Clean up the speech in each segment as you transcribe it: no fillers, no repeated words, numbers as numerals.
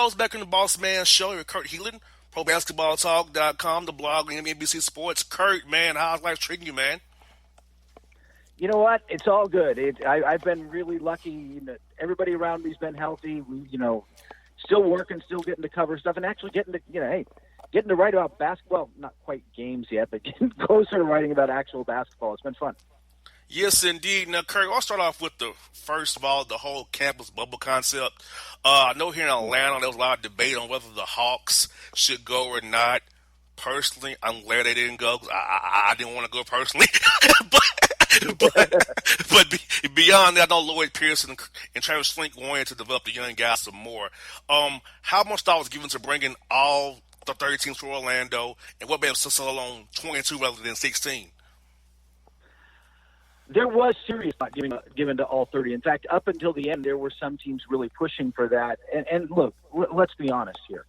host back in the Bossman Show. You're Kurt Helin, ProBasketballTalk.com, the blog on NBC Sports. Kurt, man, how's life treating you, man? You know what? It's all good. I've been really lucky. Everybody around me's been healthy. Still working, still getting to cover stuff, and actually getting to write about basketball. Not quite games yet, but getting closer to writing about actual basketball. It's been fun. Yes, indeed. Now, Kurt, I'll start off with first of all, the whole campus bubble concept. I know here in Atlanta there was a lot of debate on whether the Hawks should go or not. Personally, I'm glad they didn't go. I didn't want to go personally, but beyond that, I know Lloyd Pearson and Travis Slink wanted to develop the young guys some more. How much thought was given to bringing all the 30 teams to Orlando, and what made them settle on 22 rather than 16? There was serious thought given to all 30. In fact, up until the end, there were some teams really pushing for that. And look, let's be honest here.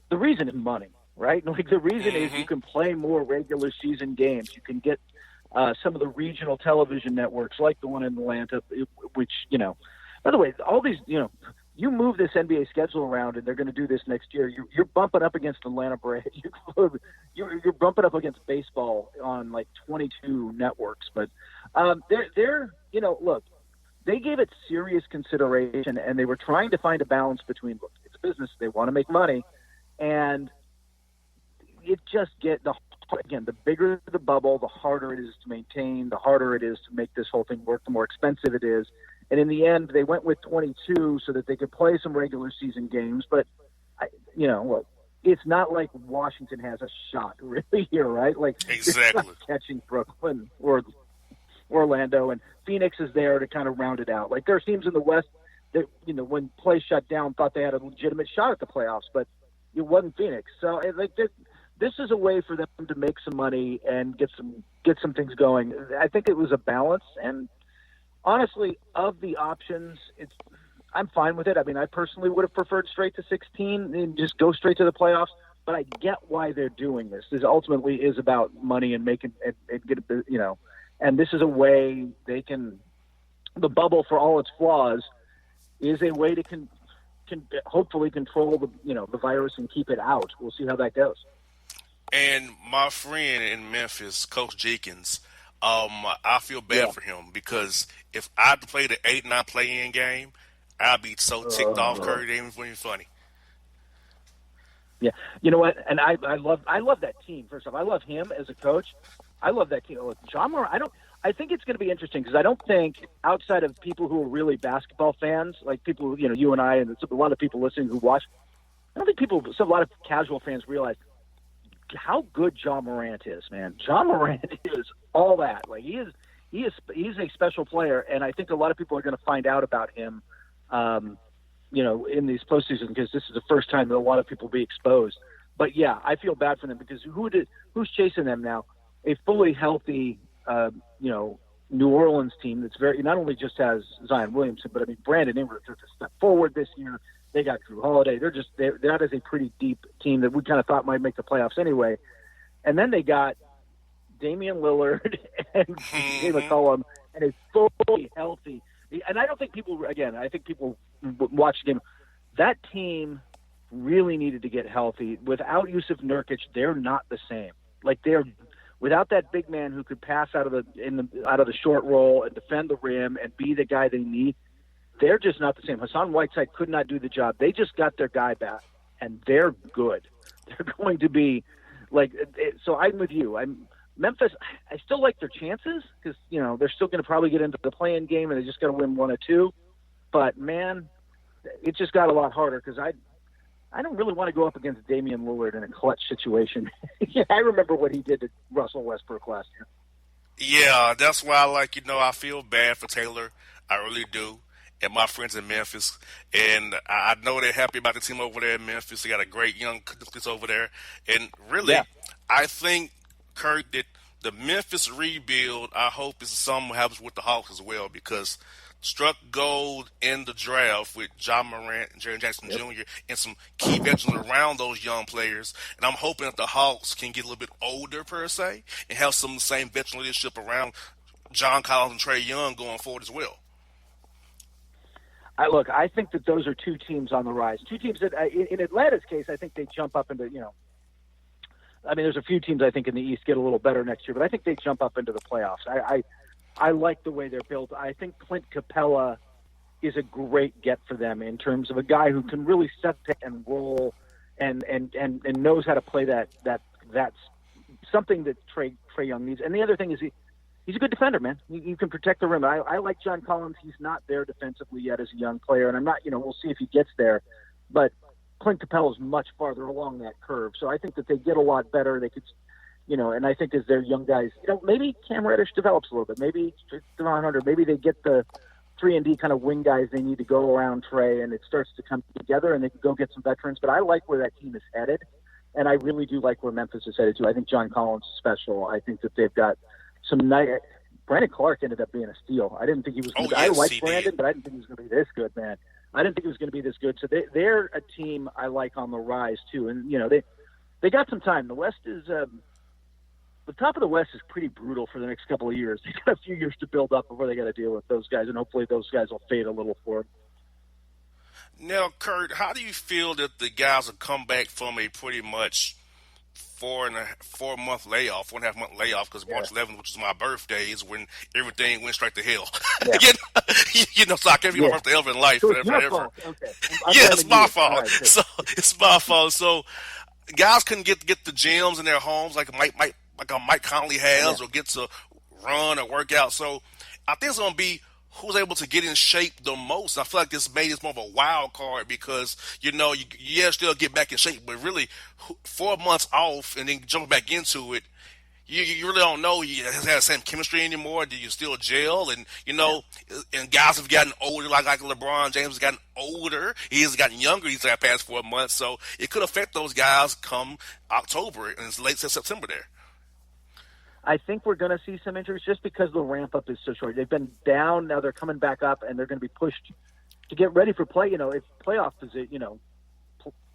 The reason is money, right? Like the reason is you can play more regular season games. You can get some of the regional television networks like the one in Atlanta, which, by the way, all these, you move this NBA schedule around, and they're going to do this next year. You're bumping up against Atlanta Braves. You're bumping up against baseball on like 22 networks. But they're look, they gave it serious consideration, and they were trying to find a balance between, look, it's a business, they want to make money, and it just the bigger the bubble, the harder it is to maintain, the harder it is to make this whole thing work, the more expensive it is. And in the end, they went with 22 so that they could play some regular season games. But, look, it's not like Washington has a shot really here, right? Like, exactly, catching Brooklyn or Orlando, and Phoenix is there to kind of round it out. Like, there are teams in the West that, when play shut down, thought they had a legitimate shot at the playoffs, but it wasn't Phoenix. So, this is a way for them to make some money and get some things going. I think it was a balance, and honestly, of the options, I'm fine with it. I mean, I personally would have preferred straight to 16 and just go straight to the playoffs, but I get why they're doing this. This ultimately is about money and making and get and this is a way they can. The bubble, for all its flaws, is a way to can hopefully control the virus and keep it out. We'll see how that goes. And my friend in Memphis, Coach Jenkins, I feel bad for him because if I had to play the 8-9 play-in game, I'd be so ticked off, Curry. It ain't even funny. Yeah, you know what? And I love that team. First off, I love him as a coach. I love that team. Look, John Moran, I think it's going to be interesting because I don't think outside of people who are really basketball fans, like people, you and I, and there's a lot of people listening who watch. I don't think a lot of casual fans realize how good John Morant is, man. John Morant is all that. Like he's a special player, and I think a lot of people are going to find out about him, in these postseason because this is the first time that a lot of people will be exposed. But yeah, I feel bad for them because who's chasing them now? A fully healthy, New Orleans team that's not only just has Zion Williamson, but I mean Brandon Ingram took a step forward this year. They got Drew Holiday. That is a pretty deep team that we kind of thought might make the playoffs anyway. And then they got Damian Lillard and CJ McCollum and a fully healthy. And I don't think I think people watch the game. That team really needed to get healthy. Without Yusuf Nurkic, they're not the same. Like without that big man who could pass out of the short roll and defend the rim and be the guy they need. They're just not the same. Hassan Whiteside could not do the job. They just got their guy back, and they're good. They're going to be so I'm with you. Memphis, I still like their chances because, they're still going to probably get into the play-in game, and they just got to win 1 or 2. But, man, it just got a lot harder because I don't really want to go up against Damian Lillard in a clutch situation. I remember what he did to Russell Westbrook last year. Yeah, that's why I feel bad for Taylor. I really do. And my friends in Memphis, and I know they're happy about the team over there in Memphis. They got a great young nucleus over there, and really, I think, Kurt, that the Memphis rebuild, I hope is something happens with the Hawks as well, because struck gold in the draft with John Morant and Jaren Jackson Jr. and some key veterans around those young players, and I'm hoping that the Hawks can get a little bit older per se and have some of the same veteran leadership around John Collins and Trae Young going forward as well. I think that those are two teams on the rise. Two teams that, in Atlanta's case, I think they jump up into, I mean, there's a few teams I think in the East get a little better next year, but I think they jump up into the playoffs. I like the way they're built. I think Clint Capella is a great get for them in terms of a guy who can really set pick and roll and knows how to play that's something that Trae Young needs. And the other thing is he's a good defender, man. You can protect the rim. I like John Collins. He's not there defensively yet as a young player, and I'm not, we'll see if he gets there. But Clint Capella is much farther along that curve. So I think that they get a lot better. They could, and I think as their young guys, maybe Cam Reddish develops a little bit. Maybe Devon Hunter. Maybe they get the 3-and-D kind of wing guys they need to go around Trae, and it starts to come together, and they can go get some veterans. But I like where that team is headed, and I really do like where Memphis is headed too. I think John Collins is special. I think that they've got some nice. Brandon Clark ended up being a steal. I didn't think he was going to be. I liked Brandon, but I didn't think he was going to be this good, man. I didn't think it was going to be this good. So they're a team I like on the rise too, and they got some time. The West is the top of the West is pretty brutal for the next couple of years. They got a few years to build up before they got to deal with those guys, and hopefully those guys will fade a little for them. Now, Kurt, how do you feel that the guys have come back from a pretty much 4.5 layoff, 4.5 month layoff, because March 11th, which is my birthday, is when everything went straight to hell. Yeah. So I can't be my birthday ever in life, so forever. Okay. It's my fault. Right, so it's my fault. So guys couldn't get the gyms in their homes like Mike Conley has, or get to run or work out. So I think it's going to be who's able to get in shape the most. I feel like this made this more of a wild card because, still get back in shape, but really 4 months off and then jump back into it, you really don't know he has had the same chemistry anymore. Do you still gel? And, and guys have gotten older, like LeBron James has gotten older. He has gotten younger these past 4 months. So it could affect those guys come October and it's late September there. I think we're going to see some injuries just because the ramp up is so short. They've been down, now they're coming back up, and they're going to be pushed to get ready for play. It's playoff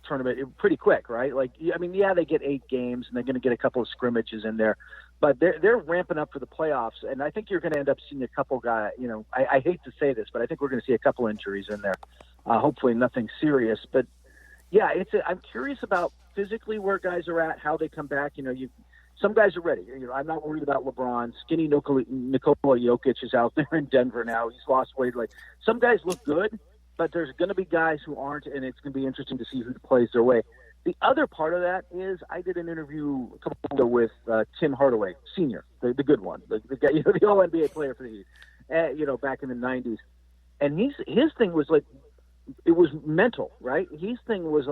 tournament pretty quick, right? They get 8 games and they're going to get a couple of scrimmages in there, but they're ramping up for the playoffs. And I think you're going to end up seeing a couple guys. I hate to say this, but I think we're going to see a couple injuries in there. Hopefully nothing serious, but yeah, I'm curious about physically where guys are at, how they come back. Some guys are ready. I'm not worried about LeBron. Skinny Nikola Jokic is out there in Denver now. He's lost weight. Some guys look good, but there's going to be guys who aren't, and it's going to be interesting to see who plays their way. The other part of that is I did an interview a couple of ago with Tim Hardaway Sr., the good one, the guy, the All NBA player for the Heat, back in the '90s, and his thing was it was mental, right? His thing was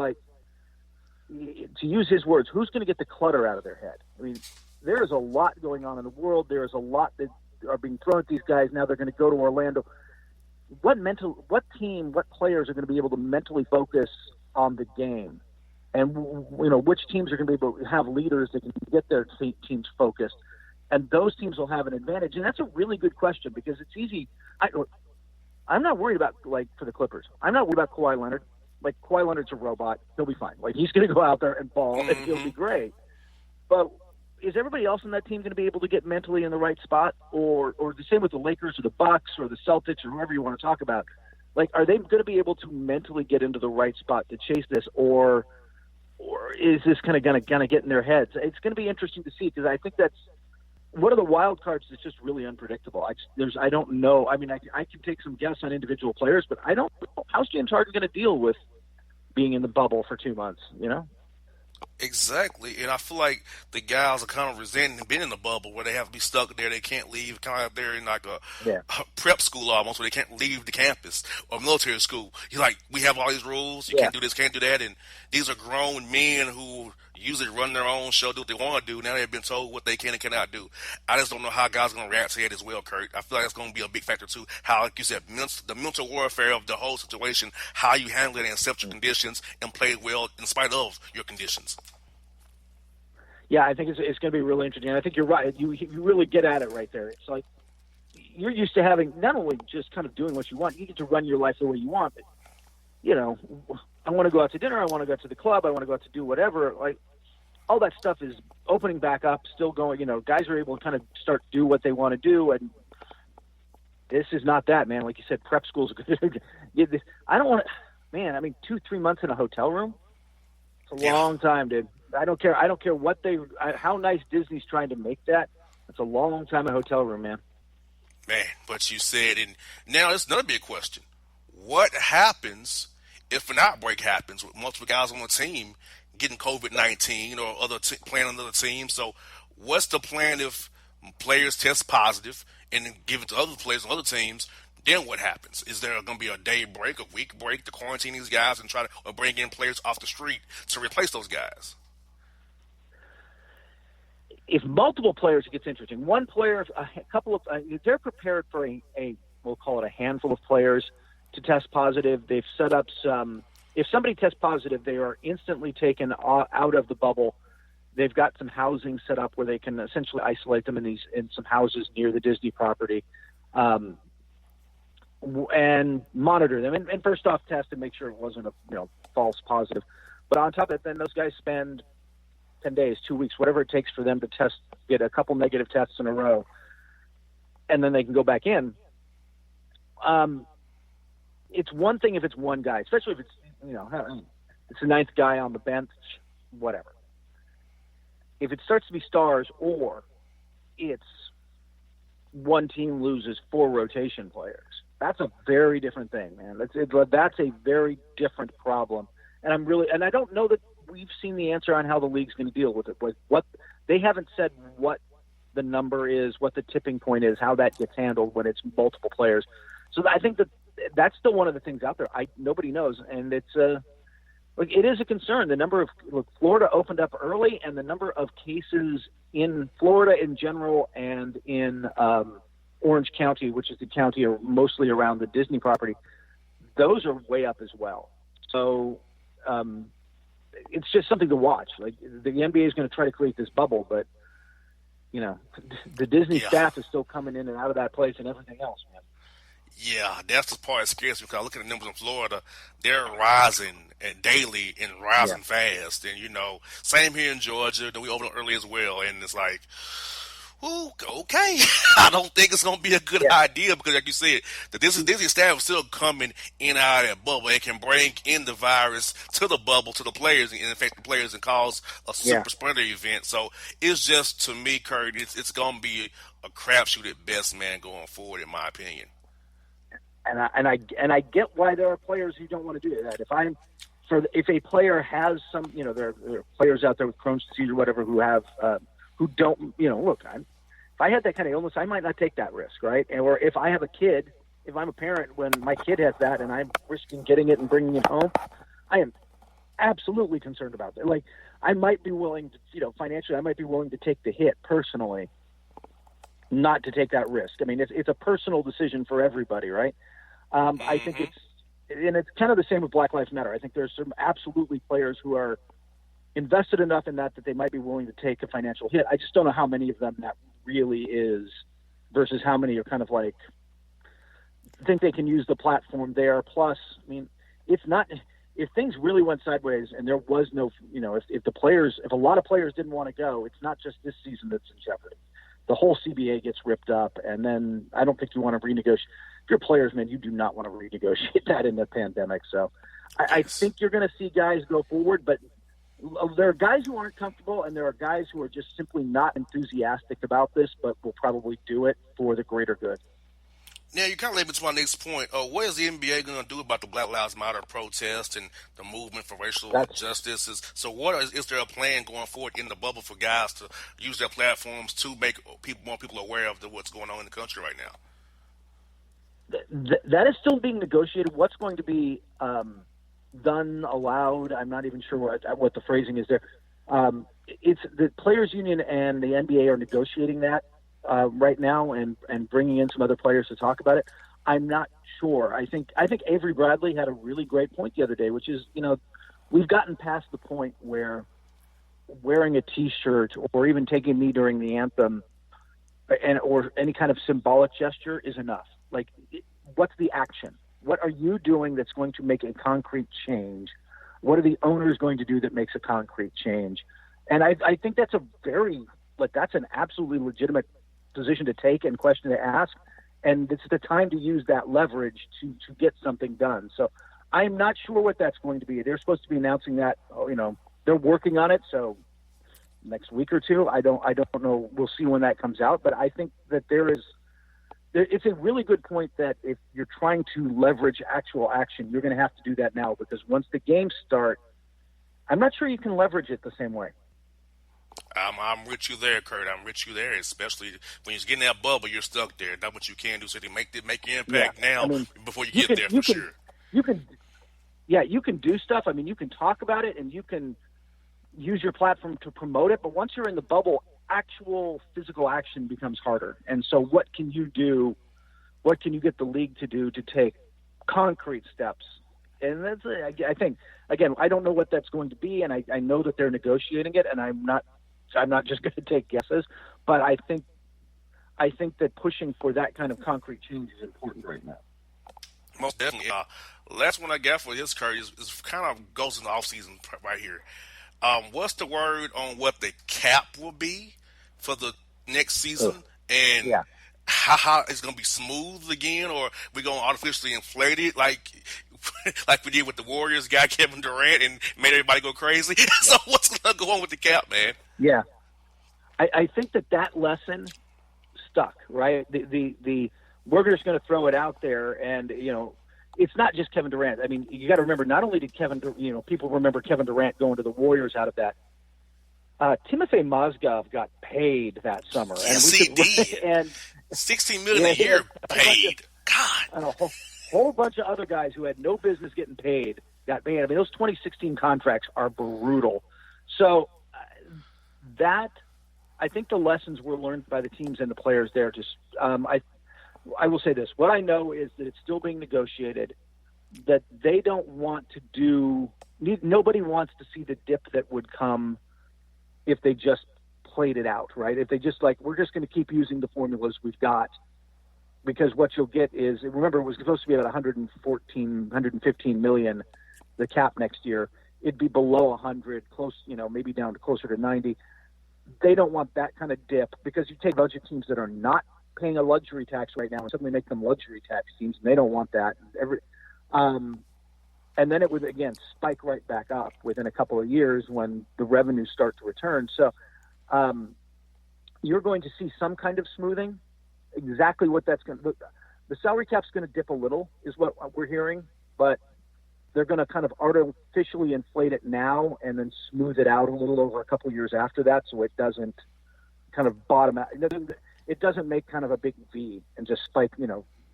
to use his words, who's going to get the clutter out of their head? I mean, there is a lot going on in the world. There is a lot that are being thrown at these guys. Now they're going to go to Orlando. What team, what players are going to be able to mentally focus on the game? And, which teams are going to be able to have leaders that can get their teams focused? And those teams will have an advantage. And that's a really good question because it's easy. I'm not worried about, for the Clippers. I'm not worried about Kawhi Leonard. Kawhi Leonard's a robot. He'll be fine. He's going to go out there and ball, and he'll be great. But is everybody else on that team going to be able to get mentally in the right spot? Or the same with the Lakers or the Bucks or the Celtics or whoever you want to talk about? Are they going to be able to mentally get into the right spot to chase this? Or is this kind of going to get in their heads? It's going to be interesting to see because I think that's one of the wild cards that's just really unpredictable. I don't know. I mean, I can take some guess on individual players, but I don't know. How's James Harden going to deal with being in the bubble for 2 months, Exactly, and I feel like the guys are kind of resenting being in the bubble where they have to be stuck there. They can't leave, kind of there in a prep school almost, where they can't leave the campus or military school. We have all these rules. You can't do this, can't do that, and these are grown men who usually run their own show, do what they want to do. Now they've been told what they can and cannot do. I just don't know how guys are going to react to it as well, Kurt. I feel like that's going to be a big factor too. How, like you said, the mental warfare of the whole situation, how you handle it and accept your conditions and play well in spite of your conditions. Yeah, I think it's going to be really interesting. And I think you're right. You really get at it right there. It's like you're used to having not only just kind of doing what you want, you get to run your life the way you want, but I want to go out to dinner. I want to go out to the club. I want to go out to do whatever. All that stuff is opening back up, still going. Guys are able to kind of start do what they want to do, and this is not that, man. Like you said, prep school's good. I don't want to, man. I mean, 2-3 months in a hotel room. It's a long time, dude. I don't care. I don't care how nice Disney's trying to make that. It's a long time in a hotel room, man. Man, but you said, and now it's another big question. What happens if an outbreak happens with multiple guys on the team getting COVID-19 or playing on other teams? So what's the plan if players test positive and then give it to other players on other teams? Then what happens? Is there going to be a day break, a week break to quarantine these guys and or bring in players off the street to replace those guys? If multiple players, it gets interesting. One player, a couple of, they're prepared for we'll call it a handful of players to test positive. They've set up some. If somebody tests positive, they are instantly taken out of the bubble. They've got some housing set up where they can essentially isolate them in some houses near the Disney property, and monitor them. And first off, test and make sure it wasn't a false positive. But on top of it, then those guys spend 10 days, 2 weeks, whatever it takes for them to get a couple negative tests in a row, and then they can go back in. It's one thing if it's one guy, especially if it's, it's the ninth guy on the bench, whatever. If it starts to be stars or it's one team loses 4 rotation players, that's a very different thing, man. That's a very different problem. And I don't know that we've seen the answer on how the league's going to deal with it. Like they haven't said what the number is, what the tipping point is, how that gets handled when it's multiple players. So I think that's still one of the things out there. Nobody knows, and it is a concern. The number of Florida opened up early, and the number of cases in Florida in general and in Orange County, which is the county mostly around the Disney property, those are way up as well. So it's just something to watch. Like the NBA is going to try to create this bubble, but the Disney staff is still coming in and out of that place and everything else, man. Yeah, that's the part that scares me because I look at the numbers in Florida; they're rising daily and rising fast. And same here in Georgia. We opened up early as well, and it's like, ooh, okay. I don't think it's going to be a good idea because, like you said, the Disney staff is still coming in and out of that bubble. It can bring in the virus to the bubble, to the players, and infect the players and cause a super spreader event. So it's just, to me, Kurt, it's going to be a crapshoot at best, man, going forward, in my opinion. And I get why there are players who don't want to do that. If a player has some, there are players out there with Crohn's disease or whatever who have who don't, look, if I had that kind of illness, I might not take that risk, right? Or if I have a kid, if I'm a parent, when my kid has that and I'm risking getting it and bringing it home, I am absolutely concerned about that. Like, I might be willing to, financially, I might be willing to take the hit personally, not to take that risk. I mean, it's a personal decision for everybody, right? I think it's kind of the same with Black Lives Matter. I think there's some absolutely players who are invested enough in that they might be willing to take a financial hit. I just don't know how many of them that really is versus how many are kind of like think they can use the platform there. Plus, I mean, if things really went sideways and there was no, if a lot of players didn't want to go, it's not just this season that's in jeopardy. The whole CBA gets ripped up, and then I don't think you want to renegotiate. If you're players, man, you do not want to renegotiate that in the pandemic. So I think you're going to see guys go forward, but there are guys who aren't comfortable, and there are guys who are just simply not enthusiastic about this, but will probably do it for the greater good. Now, you kind of led me to my next point. What is the NBA going to do about the Black Lives Matter protest and the movement for racial justice? So is there a plan going forward in the bubble for guys to use their platforms to make more people aware of what's going on in the country right now? That is still being negotiated. What's going to be done, allowed, I'm not even sure what the phrasing is there. It's the Players Union and the NBA are negotiating that right now and bringing in some other players to talk about it. I'm not sure. I think Avery Bradley had a really great point the other day, which is, we've gotten past the point where wearing a T-shirt or even taking a knee during the anthem or any kind of symbolic gesture is enough. Like, what's the action? What are you doing that's going to make a concrete change? What are the owners going to do that makes a concrete change? And I think that's that's an absolutely legitimate position to take and question to ask. and it's the time to use that leverage to get something done. So I'm not sure what that's going to be. They're supposed to be announcing that, they're working on it. So next week or two, I don't know. We'll see when that comes out. But I think that it's a really good point that if you're trying to leverage actual action, you're going to have to do that now, because once the games start, I'm not sure you can leverage it the same way. I'm with you there, Kurt. I'm with you there, especially when you're getting that bubble, you're stuck there. That's what you can do. So to make your impact now before you get there, for sure. You can do stuff. I mean, you can talk about it and you can use your platform to promote it. But once you're in the bubble, actual physical action becomes harder. And so what can you do? What can you get the league to do to take concrete steps? And that's, I think, again, I don't know what that's going to be. And I know that they're negotiating it, and I'm not just going to take guesses, but I think that pushing for that kind of concrete change is important right now. Most definitely. Last one I got for this, Kurt, is kind of goes in the offseason right here. What's the word on what the cap will be for the next season? And how it's going to be smooth again, or we're going to artificially inflate it like we did with the Warriors guy, Kevin Durant, and made everybody go crazy? So what's going to go on with the cap, man? Yeah. I think that lesson stuck, right? The we're just going to throw it out there, and, it's not just Kevin Durant. I mean, you got to remember, not only did people remember Kevin Durant going to the Warriors out of that. Timofey Mozgov got paid that summer. Yes, he did. And $16 million a year paid. God. And a whole bunch of other guys who had no business getting paid got paid. I mean, those 2016 contracts are brutal. So I think the lessons were learned by the teams and the players there. I will say this. What I know is that it's still being negotiated, that they don't want to nobody wants to see the dip that would come if they just played it out, right? If they just we're just going to keep using the formulas we've got, because what you'll get is, remember, it was supposed to be at 115 million, the cap next year. It'd be below 100, close, maybe down to closer to 90. They don't want that kind of dip, because you take a bunch of teams that are not paying a luxury tax right now and suddenly make them luxury tax teams, and they don't want that. And then it would, again, spike right back up within a couple of years when the revenues start to return. So you're going to see some kind of smoothing. Exactly what that's going to – the salary cap's going to dip a little is what we're hearing, but they're going to kind of artificially inflate it now and then smooth it out a little over a couple of years after that, so it doesn't kind of bottom out. It doesn't make kind of a big V and just spike,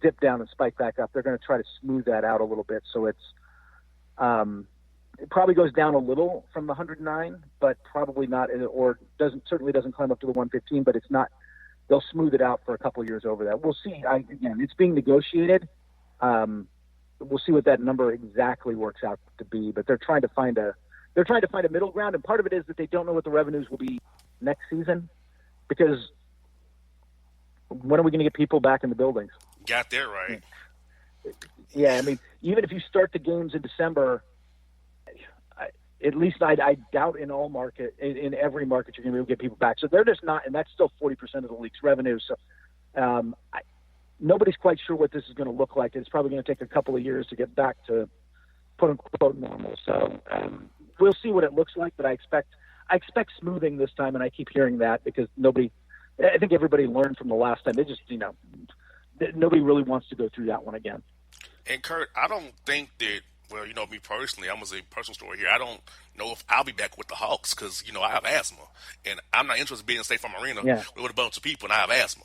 dip down and spike back up. They're going to try to smooth that out a little bit, so it's it probably goes down a little from the 109, but probably not, or certainly doesn't climb up to the 115. But it's not. They'll smooth it out for a couple of years over that. We'll see. Again, it's being negotiated. We'll see what that number exactly works out to be. But they're trying to find a middle ground, and part of it is that they don't know what the revenues will be next season, because when are we going to get people back in the buildings? Got that right. Yeah, I mean, even if you start the games in December, at least I doubt in every market you're going to be able to get people back. So they're just not, and that's still 40% of the league's revenue. So nobody's quite sure what this is going to look like. It's probably going to take a couple of years to get back to quote unquote normal. So we'll see what it looks like, but I expect smoothing this time, and I keep hearing that because I think everybody learned from the last time. They just, nobody really wants to go through that one again. And Kurt, I don't think that, well, me personally, I'm going to say personal story here. I don't know if I'll be back with the Hawks because, I have asthma. And I'm not interested in being in State Farm Arena with a bunch of people, and I have asthma.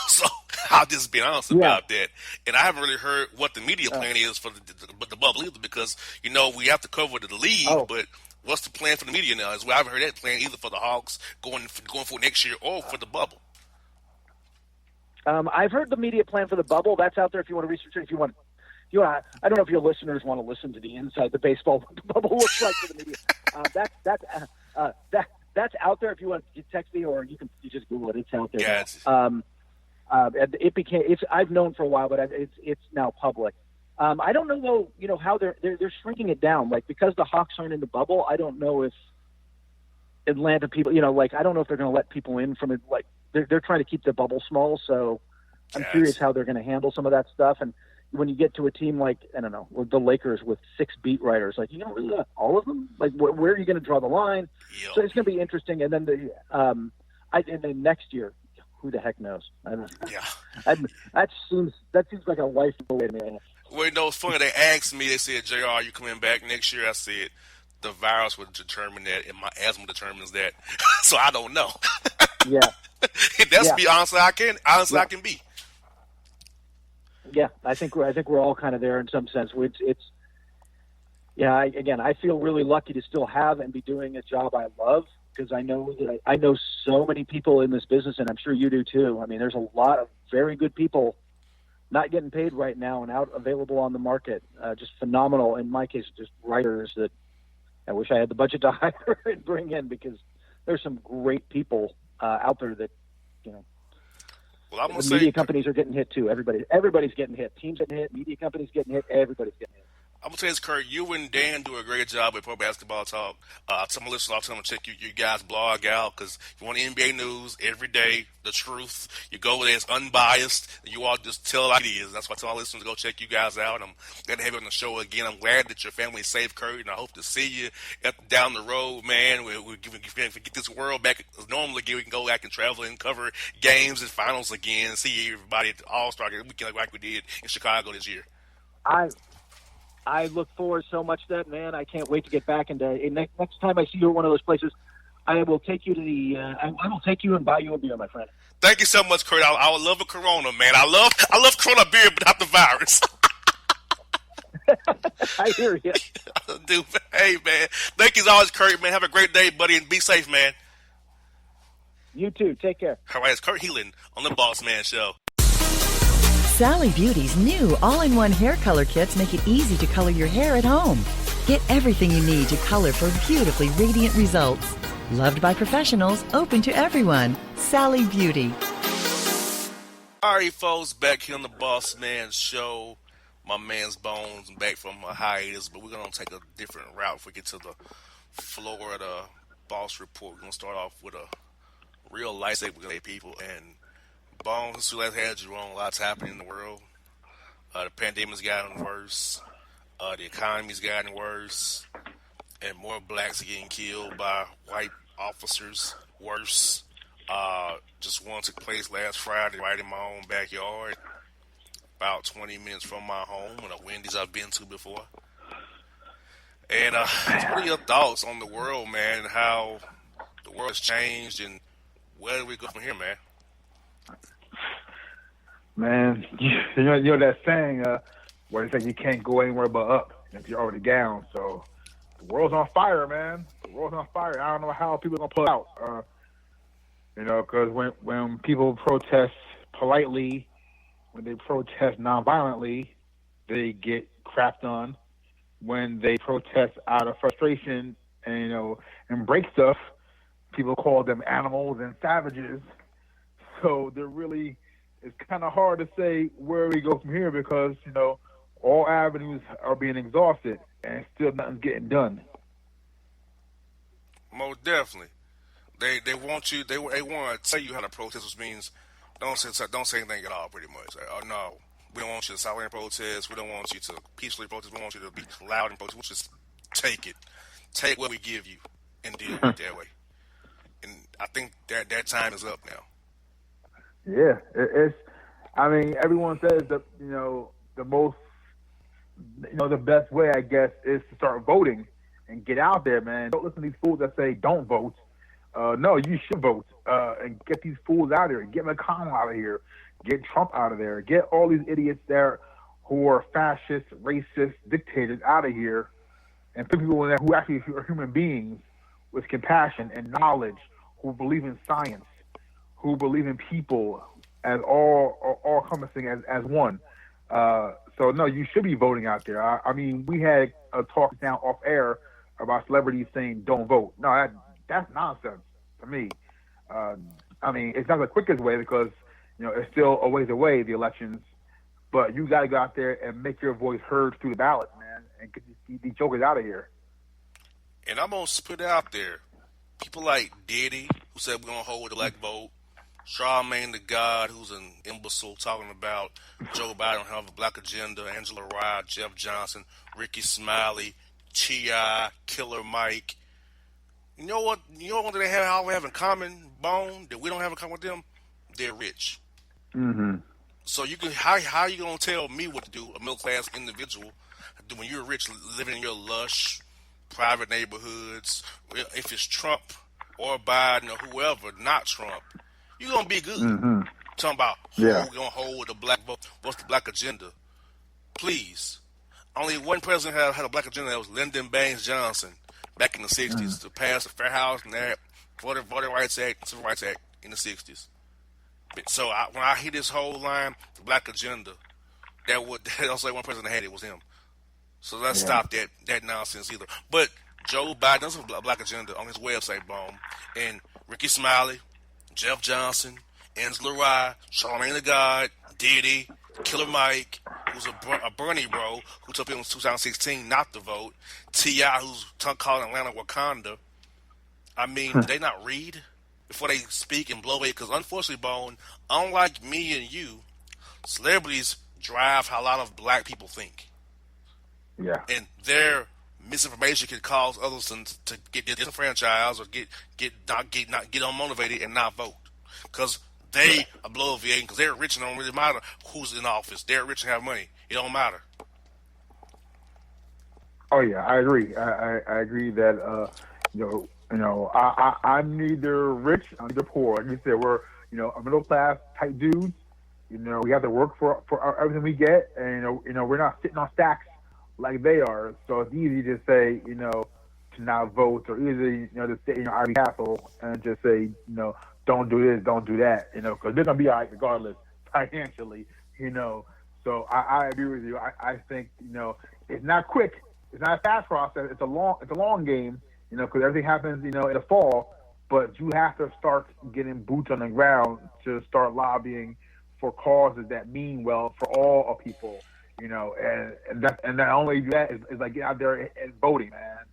So I'll just be honest about that. And I haven't really heard what the media plan is for the bubble either, because, we have to cover the league, but what's the plan for the media now? I haven't heard that plan either for the Hawks going for next year or for the bubble. I've heard the media plan for the bubble. That's out there if you want to research it. If you want, I don't know if your listeners want to listen to the inside the baseball what the bubble looks like for the media. That's out there if you want to text me, or you just Google it. It's out there. Yes. I've known for a while, but it's now public. I don't know though, how they're shrinking it down. Because the Hawks aren't in the bubble, I don't know if Atlanta people, I don't know if they're going to let people in from it. They're trying to keep the bubble small, so I'm curious how they're going to handle some of that stuff. And when you get to a team like, I don't know, the Lakers with 6 beat writers, like, really got all of them? Like, where are you going to draw the line? Yep. So it's going to be interesting. And then and then next year, who the heck knows? I don't know. Yeah. That seems like a life away to me. Well, it's funny. They asked me, they said, JR, are you coming back next year? I said, the virus would determine that, and my asthma determines that. So I don't know. Yeah. That's be honestly I can be. Yeah, I think we're all kind of there in some sense. I feel really lucky to still have and be doing a job I love, because I know so many people in this business, and I'm sure you do too. I mean, there's a lot of very good people not getting paid right now and out available on the market. Just phenomenal. In my case, just writers that I wish I had the budget to hire and bring in, because there's some great people out there that, Well, I'm gonna the media companies are getting hit too. Everybody's getting hit. Teams getting hit. Media companies getting hit. Everybody's getting hit. I'm going to tell you this, Kurt. You and Dan do a great job at Pro Basketball Talk. Some listeners, I'll tell them to check you guys' blog out, because if you want NBA news every day, the truth, you go there, it's unbiased, and you all just tell it like it is. That's why I tell my listeners to go check you guys out. I'm glad to have you on the show again. I'm glad that your family is safe, Kurt, and I hope to see you down the road, man. We get this world back as normal again. We can go back and travel and cover games and finals again and see everybody at the All-Star weekend like we did in Chicago this year. I look forward so much to that, man. I can't wait to get back. And next time I see you at one of those places, I will take you to I will take you and buy you a beer, my friend. Thank you so much, Kurt. I would love a Corona, man. I love Corona beer, but not the virus. I hear you. Dude, hey, man. Thank you as always, Kurt, man. Have a great day, buddy, and be safe, man. You too. Take care. All right, it's Kurt Helin on the Bossman Show. Sally Beauty's new all-in-one hair color kits make it easy to color your hair at home. Get everything you need to color for beautifully radiant results. Loved by professionals, open to everyone. Sally Beauty. All right, folks, back here on the Bossman Show. My man's Bones back from a hiatus, but we're going to take a different route if we get to the Florida Boss Report. We're going to start off with a real life segment, people, and Bones, since we last had you on, a lot's happening in the world. The pandemic's gotten worse. The economy's gotten worse. And more blacks are getting killed by white officers. Worse. Just one took place last Friday right in my own backyard, about 20 minutes from my home, and a Wendy's I've been to before. And what are your thoughts on the world, man, and how the world has changed, and where do we go from here, man? Man, you know that saying where they say you can't go anywhere but up if you're already down. So the world's on fire, man. The world's on fire. I don't know how people are gonna pull it out. Because when people protest politely, when they protest nonviolently, they get crapped on. When they protest out of frustration and break stuff, people call them animals and savages. So it's kind of hard to say where we go from here, because all avenues are being exhausted and still nothing's getting done. Most definitely, they want you. They want to tell you how to protest, which means don't say anything at all. Pretty much. Oh no, we don't want you to silently protest. We don't want you to peacefully protest. We want you to be loud and protest. We'll just take what we give you, and deal with it that way. And I think that time is up now. Yeah, everyone says that, the most, the best way, I guess, is to start voting and get out there, man. Don't listen to these fools that say don't vote. No, you should vote and get these fools out of here. Get McConnell out of here. Get Trump out of there. Get all these idiots there who are fascist, racist dictators out of here, and put people in there who actually are human beings with compassion and knowledge, who believe in science, who believe in people as all encompassing as one. So no, you should be voting out there. I mean, we had a talk down off air about celebrities saying don't vote. No, that's nonsense to me. It's not the quickest way, because it's still a ways away, the elections. But you got to go out there and make your voice heard through the ballot, man, and get these jokers out of here. And I'm gonna put it out there. People like Diddy, who said we're gonna hold the black vote. Charlamagne the God, who's an imbecile, talking about Joe Biden have a black agenda, Angela Rye, Jeff Johnson, Ricky Smiley, T.I., Killer Mike. You know what? You know what they all have in common, Bone, that we don't have in common with them? They're rich. Mm-hmm. So you can how you gonna tell me what to do, a middle class individual, when you're rich, living in your lush, private neighborhoods? If it's Trump or Biden or whoever, not Trump, you're gonna be good. Mm-hmm. Talking about Yeah. who gonna hold the black vote? What's the black agenda? Please, only one president had a black agenda. That was Lyndon Baines Johnson back in the '60s to pass the Fair Housing Act, Voting Rights Act, Civil Rights Act in the '60s. So when I hear this whole line, the black agenda, that's like one person that had it was him. So let's stop that nonsense either. But Joe Biden does have a black agenda on his website, Boom. And Ricky Smiley, Jeff Johnson, Angela Rye, Charlamagne the God, Diddy, Killer Mike, who's a Bernie bro, who took people in 2016 not to vote, T.I., who's calling Atlanta Wakanda. I mean, do they not read before they speak and blow it? Because unfortunately, Bone, unlike me and you, celebrities drive how a lot of black people think. Yeah. And their misinformation can cause others to get disenfranchised or get unmotivated and not vote. Because they are bloviating, because they're rich and it don't really matter who's in office. They're rich and have money. It don't matter. Oh yeah, I agree. I agree that I'm neither rich, I'm neither poor. Like you said, we're a middle class type dudes. We have to work for everything we get, and we're not sitting on stacks like they are. So it's easy to say to not vote, or easy to stay in your Ivy Castle and just say don't do this, don't do that, because they're gonna be all right regardless financially. So I agree with you. I think it's not quick. It's not a fast process. It's a long game, because everything happens, in the fall. But you have to start getting boots on the ground to start lobbying for causes that mean well for all people, and not only that is like get out there and voting, man.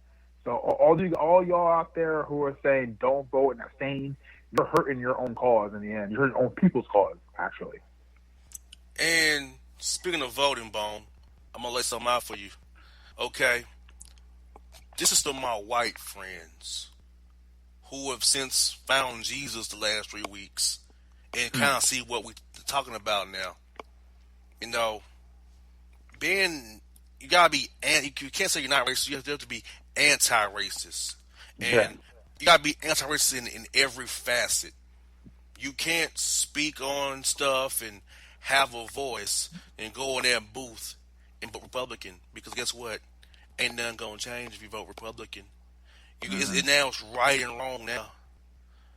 So all y'all out there who are saying don't vote and abstain, you're hurting your own cause in the end. You're hurting your own people's cause, actually. And speaking of voting, Bone, I'm gonna lay something out for you. Okay, this is to my white friends who have since found Jesus the last 3 weeks and kind of see what we're talking about now. You gotta be, you can't say you're not racist. You have to be anti-racist, and you gotta be anti-racist in every facet. You can't speak on stuff and have a voice and go in that booth and vote Republican, because guess what? Ain't nothing gonna change if you vote Republican. Now it's right and wrong now.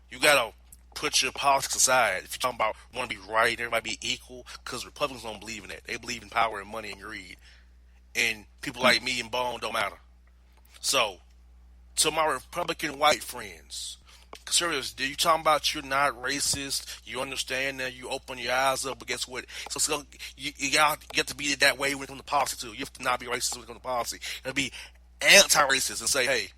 You gotta put your politics aside. If you're talking about want to be right, everybody be equal, because Republicans don't believe in that. They believe in power and money and greed. And people like me and Bone don't matter. So, to my Republican white friends, conservatives, you talking about you're not racist, you understand that, you open your eyes up, but guess what? So you get to be that way when it comes to policy too. You have to not be racist when it comes to policy. You have to be anti-racist and say, hey,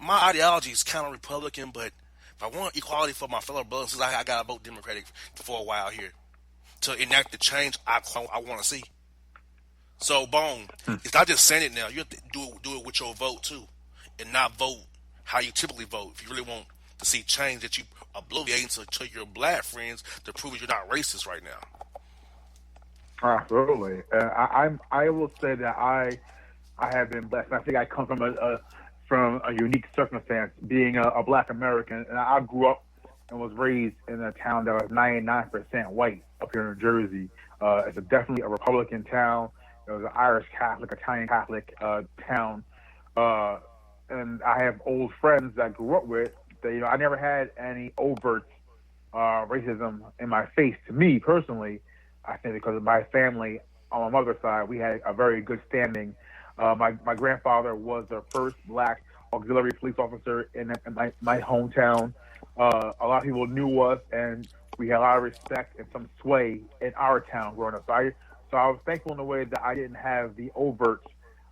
my ideology is kind of Republican, but if I want equality for my fellow brothers, I got to vote Democratic for a while here to enact the change I want to see. So, Bone, it's not just saying it now. You have to do it with your vote too, and not vote how you typically vote. If you really want to see change, that you obliviate to your black friends to prove you're not racist right now. Absolutely. I will say that I have been blessed. I think I come from a unique circumstance, being a black American, and I grew up and was raised in a town that was 99% white up here in New Jersey. It's definitely a Republican town. It was an Irish Catholic, Italian Catholic town, and I have old friends that I grew up with. That, I never had any overt racism in my face. To me personally, I think because of my family on my mother's side, we had a very good standing. My grandfather was the first black auxiliary police officer in my hometown. A lot of people knew us, and we had a lot of respect and some sway in our town growing up. So I was thankful in a way that I didn't have the overt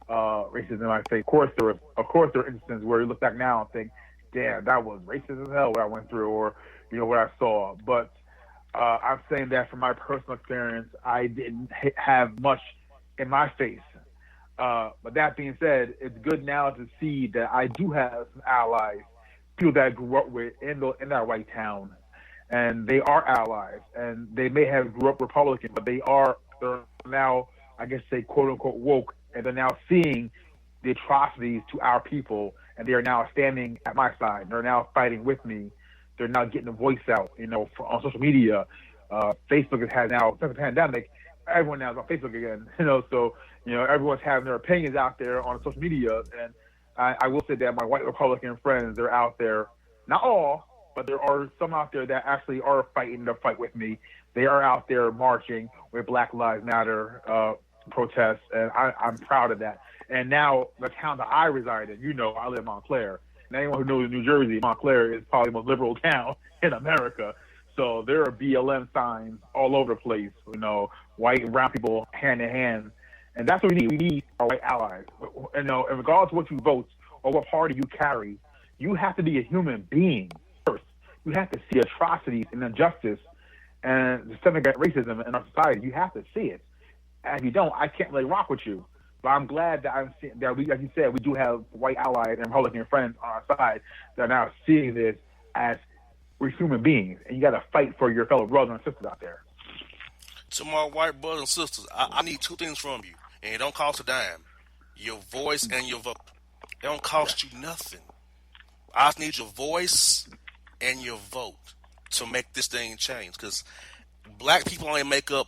racism in my face. Of course, there are instances where you look back now and think, damn, that was racist as hell what I went through, or what I saw. But I'm saying that from my personal experience, I didn't have much in my face. But that being said, it's good now to see that I do have some allies, people that I grew up with in that white town, and they are allies. And they may have grew up Republican, but they're now, I guess, say quote unquote woke, and they're now seeing the atrocities to our people, and they are now standing at my side. They're now fighting with me. They're now getting the voice out, on social media. Facebook has now, since the pandemic, everyone now is on Facebook again, so, everyone's having their opinions out there on social media. And I will say that my white Republican friends, they're out there, not all, but there are some out there that actually are fighting the fight with me. They are out there marching with Black Lives Matter protests, and I'm proud of that. And now the town that I reside in, I live in Montclair. And anyone who knows New Jersey, Montclair is probably the most liberal town in America. So there are BLM signs all over the place, white and brown people hand in hand. And that's what we need. We need our white allies. And, regardless of what you vote or what party you carry, you have to be a human being first. You have to see atrocities and injustice and systemic racism in our society. You have to see it. And if you don't, I can't really rock with you. But I'm glad that we, like you said, we do have white allies and Republican friends on our side that are now seeing this as we're human beings, and you got to fight for your fellow brothers and sisters out there. To my white brothers and sisters, I need two things from you, and it don't cost a dime: your voice and your vote. It don't cost you nothing. I just need your voice and your vote to make this thing change, because black people only make up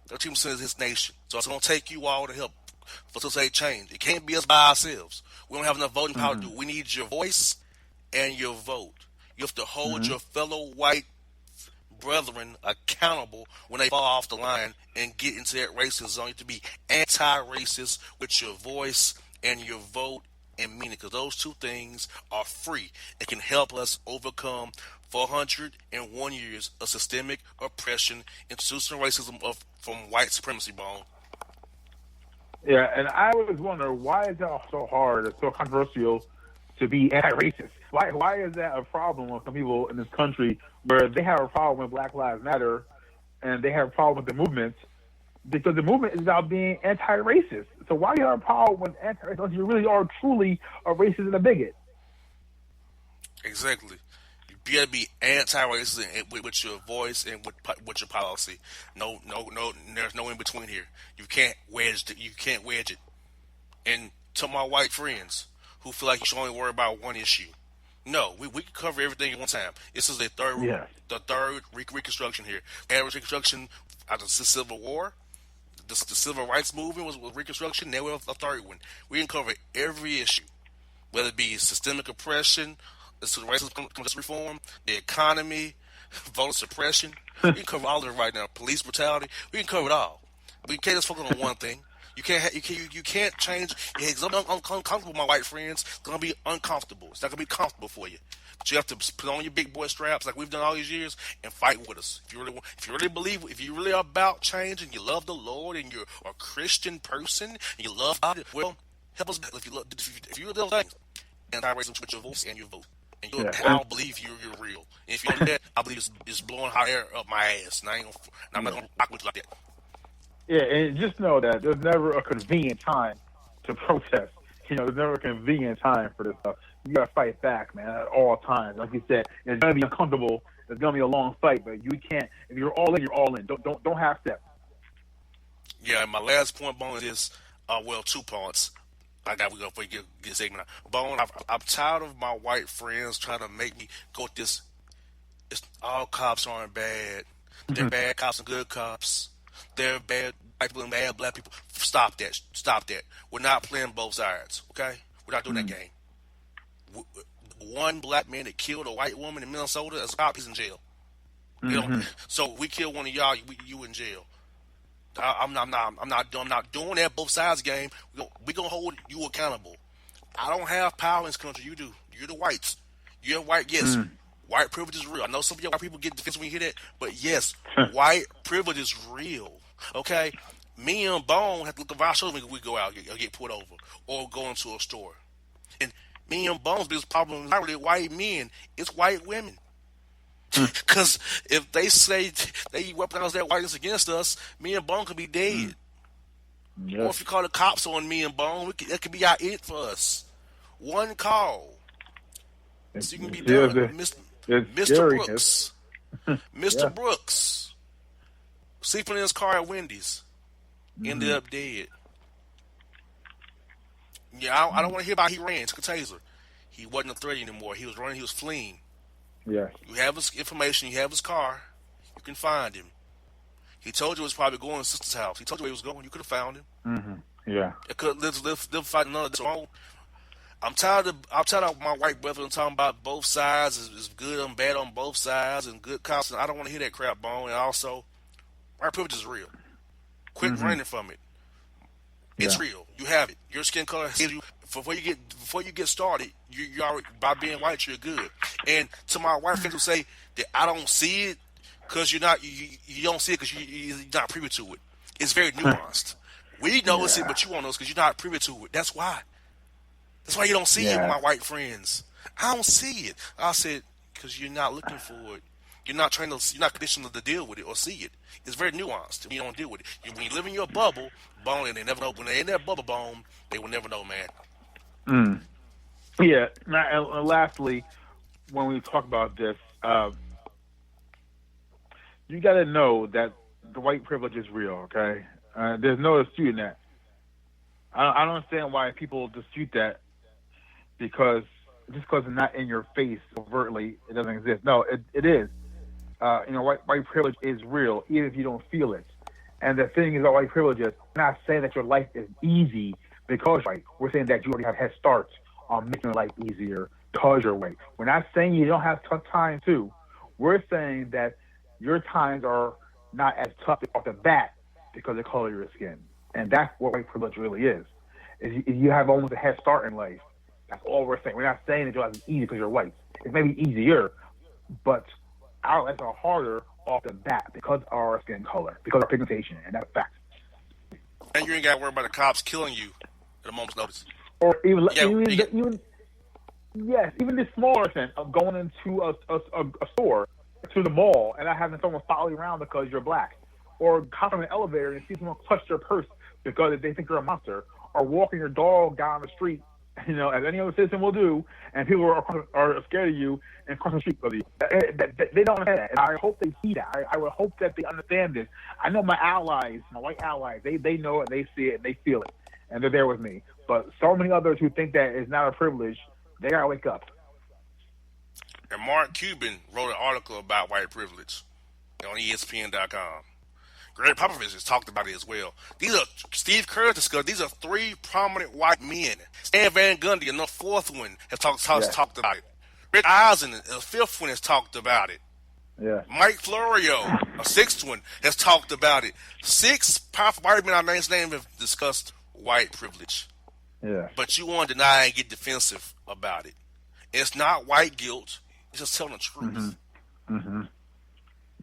13% of this nation, so it's going to take you all to help facilitate change. It can't be us by ourselves. We don't have enough voting power to do it. We need your voice and your vote. You have to hold your fellow white brethren accountable when they fall off the line and get into that racist zone. You have to be anti-racist with your voice and your vote and meaning, because those two things are free and can help us overcome 401 years of systemic oppression, institutional racism from white supremacy, Bone. Yeah, and I always wonder, why is that so hard or so controversial to be anti-racist? Why is that a problem with some people in this country, where they have a problem with Black Lives Matter and they have a problem with the movement? Because the movement is about being anti-racist. So why do you have a problem with anti-racist unless you really are truly a racist and a bigot? Exactly. You gotta be anti-racist with your voice and with your policy. No, there's no in between here. You can't wedge it. And to my white friends who feel like you should only worry about one issue, no, we can cover everything at one time. This is the third reconstruction here. We had reconstruction after the Civil War. The Civil Rights Movement was reconstruction. Now we have a third one. We can cover every issue, whether it be systemic oppression, racism, justice reform, the economy, voter suppression. We can cover all of it right now. Police brutality. We can cover it all. We can't just focus on one thing. You can't change. It's uncomfortable, my white friends. It's gonna be uncomfortable. It's not gonna be comfortable for you. But you have to put on your big boy straps like we've done all these years and fight with us. If you really believe, if you really are about change and you love the Lord and you're a Christian person and you love God, well, help us. If you love those things, anti-racism with your voice and your vote. And I'll believe you're real. And if you don't do that, I believe it's blowing hot air up my ass. And I'm not going to rock with you like that. Yeah, and just know that there's never a convenient time to protest. There's never a convenient time for this stuff. You got to fight back, man, at all times. Like you said, it's going to be uncomfortable. It's going to be a long fight, but you can't. If you're all in, you're all in. Don't half step. Yeah, and my last point, Bone, is 2 points. We go for get segment out. Bone, I'm tired of my white friends trying to make me go with this. All cops aren't bad. They're bad cops and good cops. They're bad white people and bad black people. Stop that. We're not playing both sides, okay? We're not doing that game. One black man that killed a white woman in Minnesota as a cop, he's in jail. So we kill one of y'all, you in jail. I'm not doing that both sides game. We're gonna hold you accountable. I don't have power in this country. You do. You're the whites. You're white. Yes, white privilege is real. I know some of y'all white people get defensive when you hear that, but yes, white privilege is real. Okay, me and Bone have to look at our shoulders when we go out or get pulled over or go into a store. And me and Bone's biggest problem is not really white men; it's white women. Because if they say they weaponize their whiteness against us, me and Bone could be dead. Yes. Or if you call the cops on me and Bone, that could be our it for us. One call. So you can be done. Mr. Scary. Brooks. Mr. Brooks. Sleeping in his car at Wendy's. Ended up dead. Yeah, I don't want to hear about he ran. Took a taser. He wasn't a threat anymore. He was running. He was fleeing. Yes. You have his information. You have his car. You can find him. He told you he was probably going to his sister's house. He told you where he was going. You could have found him. Yeah. It could live fighting none of this. I'm tired of my white brethren talking about both sides is good and bad on both sides and good cops. I don't want to hear that crap, Bone. And also, white privilege is real. Quit running from it. It's real. You have it. Your skin color saves you. Before you get started, you already, by being white, you're good. And to my white friends who say that I don't see it because you don't see it because you're not privy to it. It's very nuanced. We notice it, but you won't notice because you're not privy to it. That's why. That's why you don't see it with my white friends. I don't see it. I said because you're not looking for it. You're not conditioned to deal with it or see it. It's very nuanced. You don't deal with it. When you live in your bubble, Bone, and they never know. When they're in that bubble, Bone, they will never know, man. Yeah. Now, and lastly, when we talk about this, you got to know that the white privilege is real. Okay, there's no disputing that. I don't understand why people dispute that because just because it's not in your face overtly, it doesn't exist. No, it is. White privilege is real, even if you don't feel it. And the thing is about white privilege is, we're not saying that your life is easy because you're white. We're saying that you already have head starts on making your life easier because you're white. We're not saying you don't have tough times too. We're saying that your times are not as tough off the bat because of the color of your skin. And that's what white privilege really is. You have almost a head start in life. That's all we're saying. We're not saying that your life is easy because you're white. It may be easier, but our lives are harder off the bat because of our skin color, because of our pigmentation, and that's a fact. And you ain't got to worry about the cops killing you at a moment's notice. Or even the smaller sense of going into a store, to the mall, and not having someone follow you around because you're black, or hopping in an elevator and see someone clutch your purse because they think you're a monster, or walking your dog down the street, as any other citizen will do, and people are scared of you and cross the street with you. They don't understand that, and I hope they see that. I would hope that they understand this. I know my allies, my white allies, they know it, they see it, and they feel it, and they're there with me. But so many others who think that is not a privilege, they gotta wake up. And Mark Cuban wrote an article about white privilege on ESPN.com. Greg Popovich has talked about it as well. Steve Kerr discussed. These are three prominent white men. Stan Van Gundy, and the fourth one, has talked about it. Rick Eisen, the fifth one, has talked about it. Yeah. Mike Florio, a sixth one, has talked about it. 6 powerful white men, our name's name, have discussed white privilege. Yeah. But you want to deny and get defensive about it. It's not white guilt. It's just telling the truth.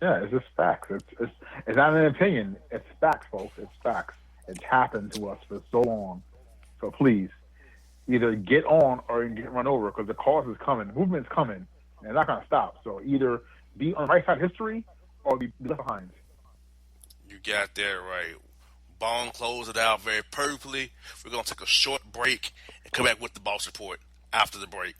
Yeah, it's just facts. It's not an opinion. It's facts, folks. It's facts. It's happened to us for so long. So please, either get on or you can get run over because the cause is coming. The movement's coming. And it's not going to stop. So either be on the right side of history or be left behind. You got that right. Bone closed it out very perfectly. We're going to take a short break and come back with the Boss Report after the break.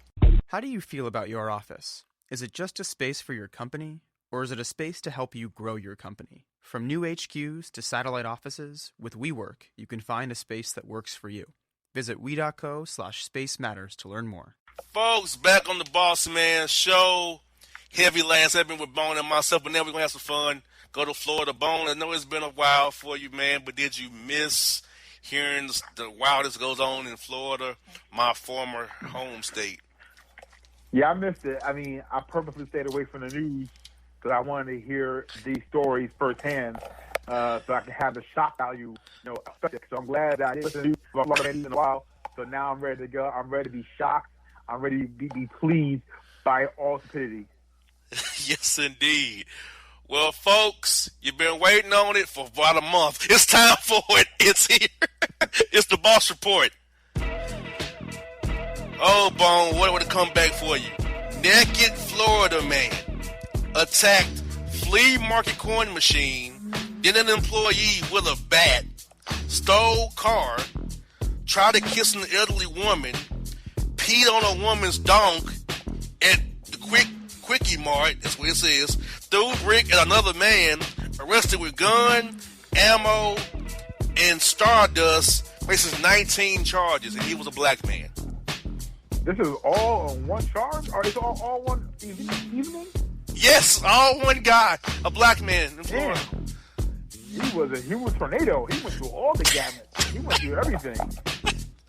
How do you feel about your office? Is it just a space for your company? Or is it a space to help you grow your company? From new HQs to satellite offices, with WeWork, you can find a space that works for you. Visit we.co/space matters to learn more. Folks, back on the Bossman Show. Heavy last segment with Bone and myself, but now we're going to have some fun. Go to Florida. Bone, I know it's been a while for you, man, but did you miss hearing the wildest goes on in Florida, my former home state? Yeah, I missed it. I mean, I purposely stayed away from the news because I wanted to hear these stories firsthand, so I can have the shock value, affected. So I'm glad that I didn't listen to news in a while. So now I'm ready to go. I'm ready to be shocked. I'm ready to be pleased by all stupidity. Yes, indeed. Well, folks, you've been waiting on it for about a month. It's time for it. It's here. It's the Boss Report. Oh, Bone, what would it come back for you? Naked Florida man attacked flea market coin machine, then an employee with a bat, stole car, tried to kiss an elderly woman, peed on a woman's donk at the Quickie Mart, that's what it says, threw brick at another man, arrested with gun, ammo, and stardust, faces 19 charges, and he was a black man. This is all on one charge? Or is it all one evening? Yes, all one guy, a black man in Florida. He was a tornado. He went through all the gamut. He went through everything.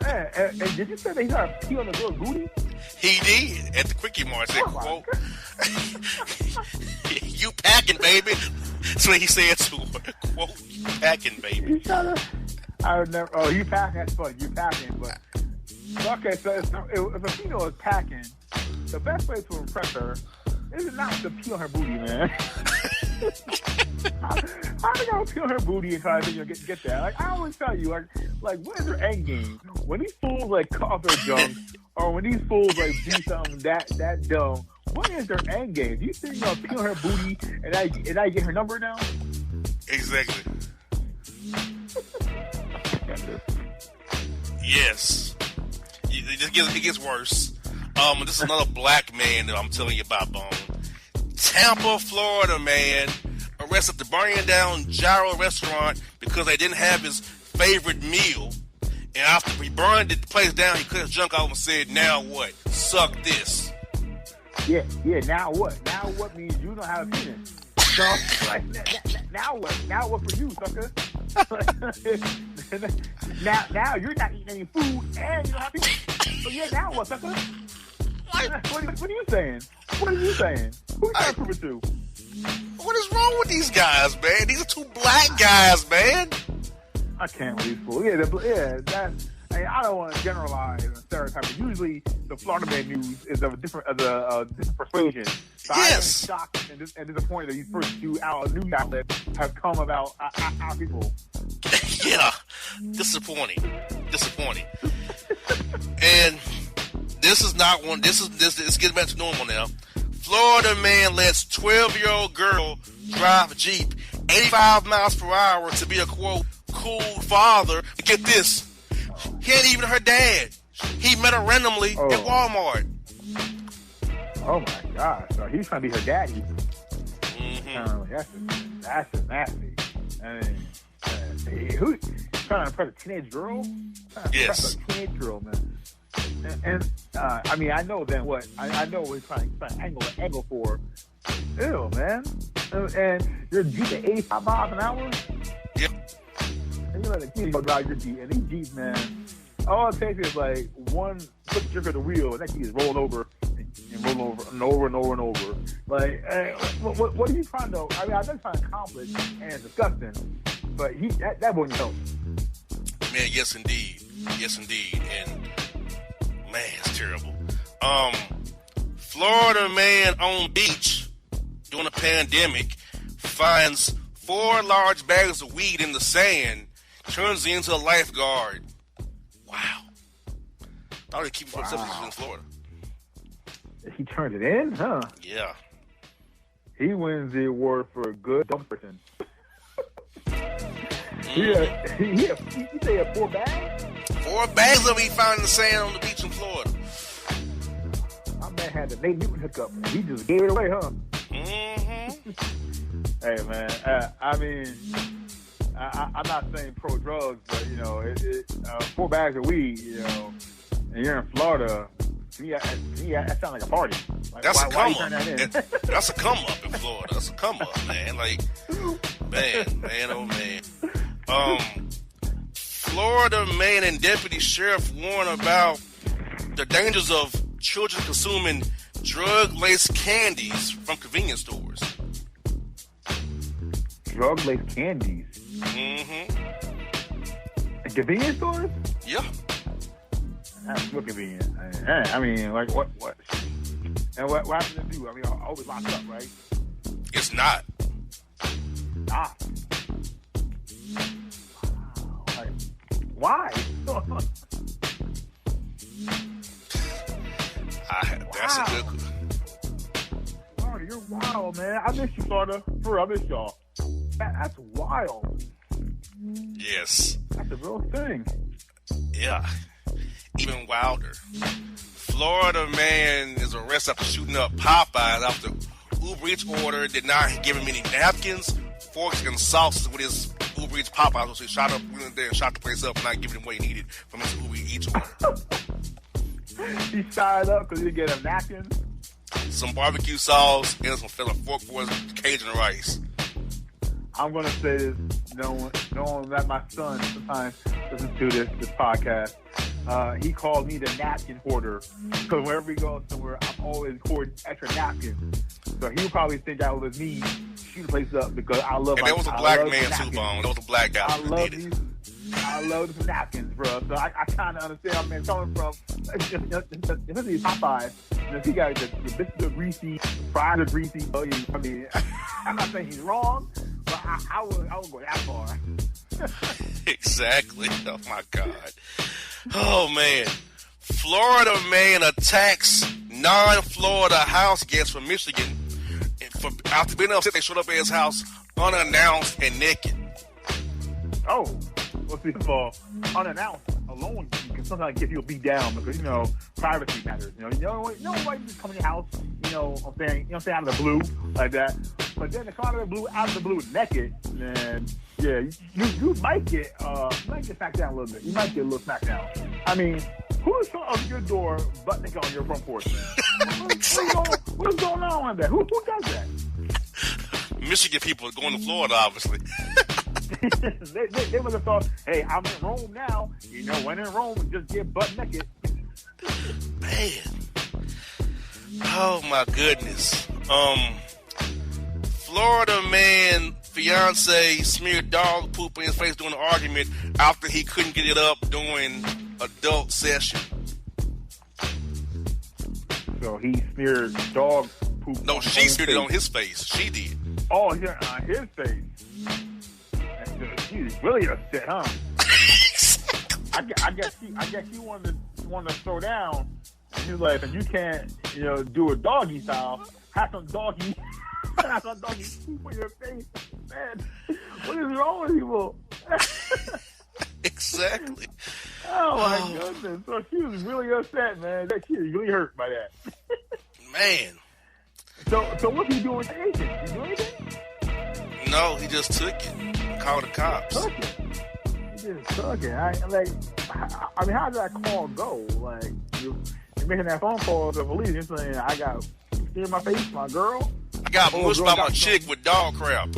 Man, and did you say that he got to pee on the girl's booty? He did at the Quickie Mart. Said, quote, "You packing, baby." That's what he said to her. Quote, "You packing, baby." I would never. Oh, you packing? That's funny. You packing, but okay. So if a female is packing, the best way to impress her is not to pee on her booty, man. How do y'all pee on her booty and try to get that? Like I always tell you, like what is her end game? When these fools like cut off their junk, or when these fools like do something that dumb, what is their end game? Do you think y'all pee on her booty and I get her number now? Exactly. Yes. It gets worse. This is another black man that I'm telling you about, Bone. Tampa, Florida man arrested the burning down Gyro restaurant because they didn't have his favorite meal. And after he burned the place down, he cut his junk off and said, "Now what? Suck this." Yeah. Now what? Now what means you don't have a penis. So, like, now what? Now what for you, sucker? now you're not eating any food and you don't have penis. So yeah, now what, sucker? What are you saying? What are you saying? Who are you trying to prove it to? What is wrong with these guys, man? These are two black guys, man. I can't believe fools. I don't want to generalize and stereotype, but usually the Florida Man news is of a different persuasion. So yes. I am shocked and disappointed that these first two news outlets have come about our people. Yeah, disappointing. And this is not one. This is getting back to normal now. Florida man lets 12-year-old girl drive a Jeep 85 miles per hour to be a quote cool father. Get this. He ain't even her dad. He met her randomly at Walmart. Oh my gosh! So he's trying to be her daddy. Mm-hmm. That's just nasty. I mean, who trying to impress a teenage girl? Yes. A teenage girl, man. And I mean, I know then what I know what he's trying to angle for. Ew, man. And you're Jeep at 85 miles an hour. Yep. And you let a kid go drive your Jeep, and these Jeeps, man, all it takes is like one quick jerk of the wheel, and that Jeep is rolling over and rolling over and over and over and over. Like, what are you trying to? I mean, I know you're trying to accomplish, and it's disgusting, but that wouldn't help. Man, yes indeed, and man, it's terrible. Florida man on beach during a pandemic finds 4 large bags of weed in the sand. Turns into a lifeguard. Wow. Thought he'd keep it for himself in Florida. He turned it in, huh? Yeah. He wins the award for a good dumb person. He had 4 bags? 4 bags of it he found in the sand on the beach in Florida. My man had the Nate Newton hookup. He just gave it away, huh? Mm-hmm. Hey, man. I mean, I'm not saying pro drugs, but, you know, 4 bags of weed, you know, and you're in Florida, to me, that sounds like a party. Like, that's a come up. That's a come up in Florida. That's a come up, man. Like, man, oh man. Florida man and deputy sheriff warn about the dangers of children consuming drug-laced candies from convenience stores. Drug-laced candies? Mm-hmm. At convenience stores? Yeah. That's so convenient. I mean, like, what? And what happens to do? I mean, I always locked up, right? It's not. Wow. Like, why? That's a good. Florida, you're wild, man. I miss you, Florida. For real, I miss y'all. That's wild. Yes. That's a real thing. Yeah. Even wilder. Florida man is arrested after shooting up Popeyes after Uber Eats order did not give him any napkins, forks, and sauces with his Uber Eats Popeyes. So he shot up, went in there and shot the place up, and not giving him what he needed from his Uber Eats order. He shot it up because he didn't get a napkin. Some barbecue sauce and some fella fork for his Cajun rice. I'm gonna say this, knowing that my son sometimes listens to this podcast. He called me the napkin hoarder because wherever he goes somewhere, I'm always hoarding extra napkins. So he would probably think that was me shoot the place up because I love. And there was a black man too, Bone. There was a black guy. I love these napkins, bro. So I kind of understand where I'm coming from. Especially Popeyes. He got the biscuits are greasy, fries are greasy. I mean, I'm not saying he's wrong, but I would go that far. Exactly. Oh my God. Oh man. Florida man attacks non-Florida house guests from Michigan. After being upset, they showed up at his house unannounced and naked. Oh, well, first of all, unannounced alone can sometimes get you beat down because privacy matters. You know why you just come in your house. I'm saying, out of the blue like that. But then to come out of the blue naked, then yeah, you might get smacked down a little bit. You might get a little smacked down. I mean, who's showing up your door butt naked on your front porch, man? What's going on with that? Who does that? Michigan people going to Florida, obviously. they must have thought, hey, I'm in Rome now. When in Rome, just get butt naked. Man. Oh, my goodness. Florida man fiance smeared dog poop in his face during an argument after he couldn't get it up during adult session. So he smeared dog poop. No, she smeared it on his face. She did. Oh, yeah, on his face. She's really upset, huh? I guess she wanted to throw down. And she was like, if you can't, do a doggy style, have some doggy poop on your face. Man, what is wrong with people? Exactly. Oh my goodness. So she was really upset, man. She was really hurt by that. Man. So what's he doing with the agent? Did he do anything? No, he just took it. Called the cops. He just took it. I mean, how did that call go? Like, you're making that phone call to the police. You're saying, I got in my face, my girl. I got mushed by my chick with dog crap.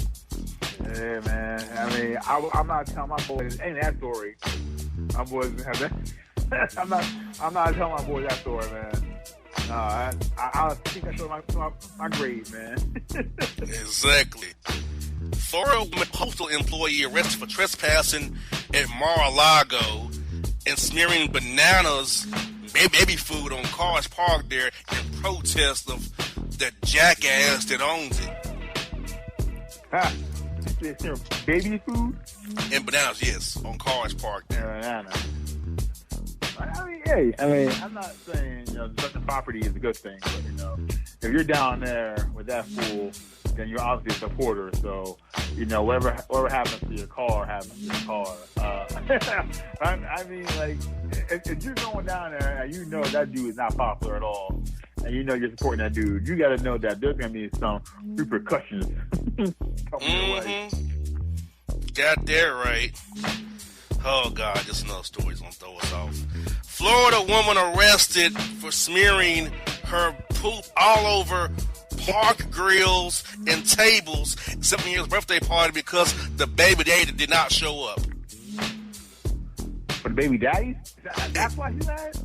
Yeah, man. I mean, I'm not telling my boys ain't that story. My boys didn't have that. I'm not telling my boys that story, man. No, I think that's my grade, man. Exactly. Florida postal employee arrested for trespassing at Mar-a-Lago and smearing bananas, baby food on cars parked there in protest of the jackass that owns it. Baby food? And bananas, yes, on cars parked there. Bananas. I mean, I'm not saying, the property is a good thing, but, if you're down there with that fool, then you're obviously a supporter. So, whatever happens to your car happens to your car. I mean, like, if you're going down there and that dude is not popular at all, and you're supporting that dude, you got to know that there's going to be some repercussions coming your way. Got that right. Oh, God, just another story's going to throw us off. Florida woman arrested for smearing her poop all over park grills and tables 7 years birthday party because the baby daddy did not show up. For the baby daddy? That's why she's mad?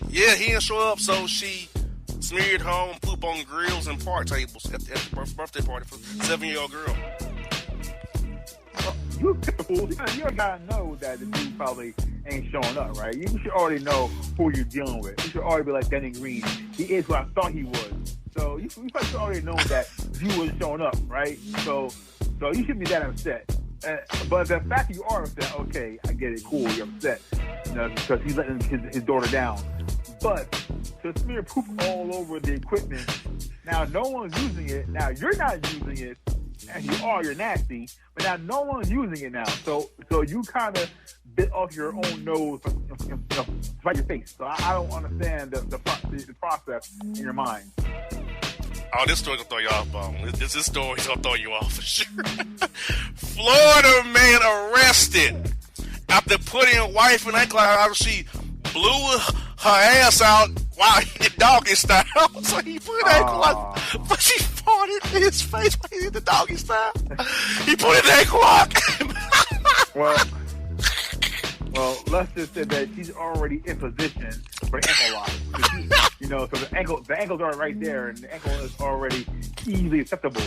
Yeah, he didn't show up, so she smeared her own poop on grills and park tables at the birthday party for a 7-year-old girl. You gotta know that the dude probably ain't showing up, right? You should already know who you're dealing with. You should already be like Denny Green. He is who I thought he was. So you probably should already know that you wasn't showing up, right? So you shouldn't be that upset. But the fact that you are upset, okay, I get it, cool, you're upset, because he's letting his daughter down. But to smear poop all over the equipment, Now no one's using it. Now you're not using it. And you're nasty. But now no one's using it now. So you kind of bit off your own nose to fight your face. So I don't understand the process in your mind. Oh, this story's gonna throw you off, Bone. This story's gonna throw you off for sure. Florida man arrested after putting wife in ankle out. She blew her ass out while he did doggy style. So he put an ankle lock, but she farted in his face while he did the doggy style. He put an ankle lock. Well, let's just say that she's already in position for ankle lock. So the ankles are right there, and the ankle is already easily accessible.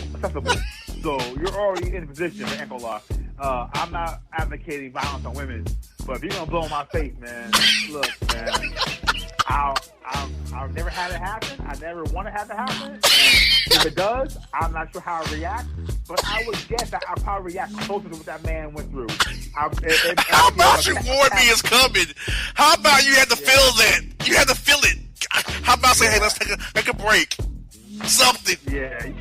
So you're already in position for ankle lock. I'm not advocating violence on women, but if you're gonna blow my face, man, look, man, I've never had it happen. I never want to have it happen. And if it does, I'm not sure how I react. But I would guess that I'll probably react closer to what that man went through. How about you warn me it's coming? How about you had to feel that? You had to feel it. How about say, hey, let's take a break? Something. Yeah.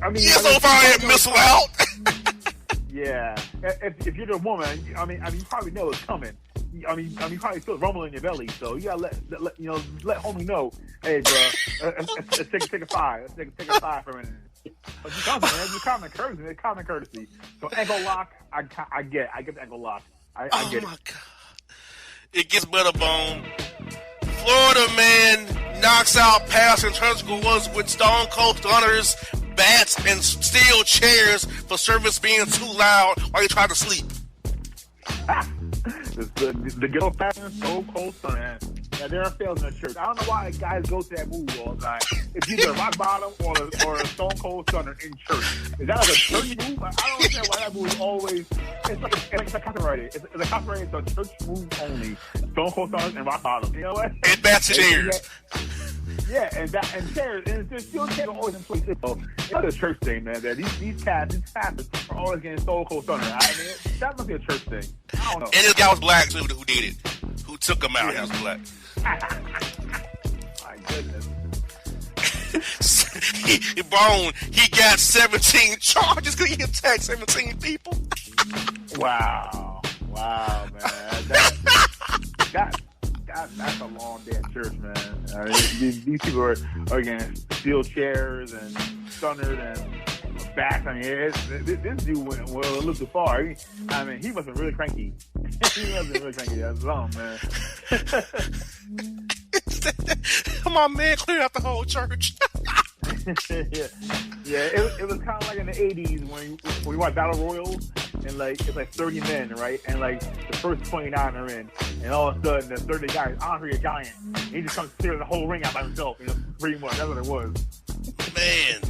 I mean, so far I didn't miss out. Yeah. If you're the woman, I mean, you probably know it's coming. I mean, you probably feel it rumbling in your belly, so you gotta let homie know, hey, bro, let's take a five. Let's take a five for a minute. But it's common courtesy. It's common courtesy. So ankle lock, I get the ankle lock. I get it. Oh my God! It gets better, Bone. Florida man knocks out passenger goers with Stone Cold Stunners, bats, and steel chairs for service being too loud while he tried to sleep. The good old fashioned Stone Cold Stunner. Yeah, there are fails in the church. I don't know why guys go to that move all the time. It's either a rock bottom or a Stone Cold Stunner in church. Is that like a church move? I don't understand why that move is always. It's a copyrighted. It's a copyrighted. It's a church move only. Stone Cold Stunners and rock bottom. You know what? And bats and chairs. Yeah, and chairs, and there's still chairs always in place. So it's not a church thing, man. That these pastors are always getting Stone Cold Stunner. I mean, that must be a church thing. I don't know. And this guy was black too, who did it, who took him out. He was black. My goodness. He got 17 charges because he attacked 17 people. Wow, man. That's a long day at church, man. I mean, these people are getting steel chairs and stunners and bats. I mean, this dude went a little too far. I mean, he wasn't really cranky. He wasn't really cranky. That's wrong, man. My man cleared out the whole church. Yeah. It was kind of like in the 80s when you watch Battle Royals and it's like 30 men, right? And the first 29 are in, and all of a sudden the 30 guy is Andre a Giant. He just comes clear the whole ring out by himself. Pretty much that's what it was. Man,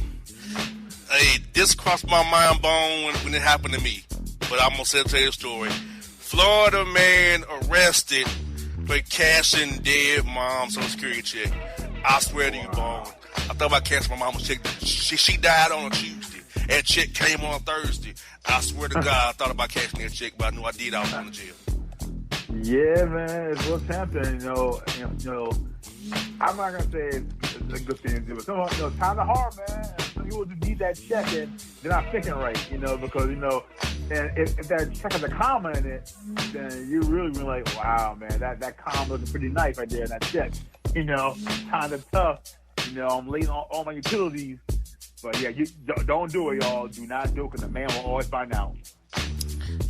hey, this crossed my mind, Bone, when it happened to me. But I'm gonna tell you the story. Florida man arrested for cashing dead mom's Social Security check. I swear to you, Bone. I thought about cashing my mama's check. She died on a Tuesday. That check came on Thursday. I swear to God, I thought about cashing that check, but I knew I did. I was going to jail. Yeah, man, it's real tempting. I'm not gonna say it's a good thing to do, but times are hard, man. Some people just need that check and they're not thinking right, because and if that check has a comma in it, then you really be like, wow, man, that comma is pretty nice right there in that check. Kind of tough. I'm late on all my utilities. But yeah, you don't do it, y'all. Do not do it, because the man will always find out.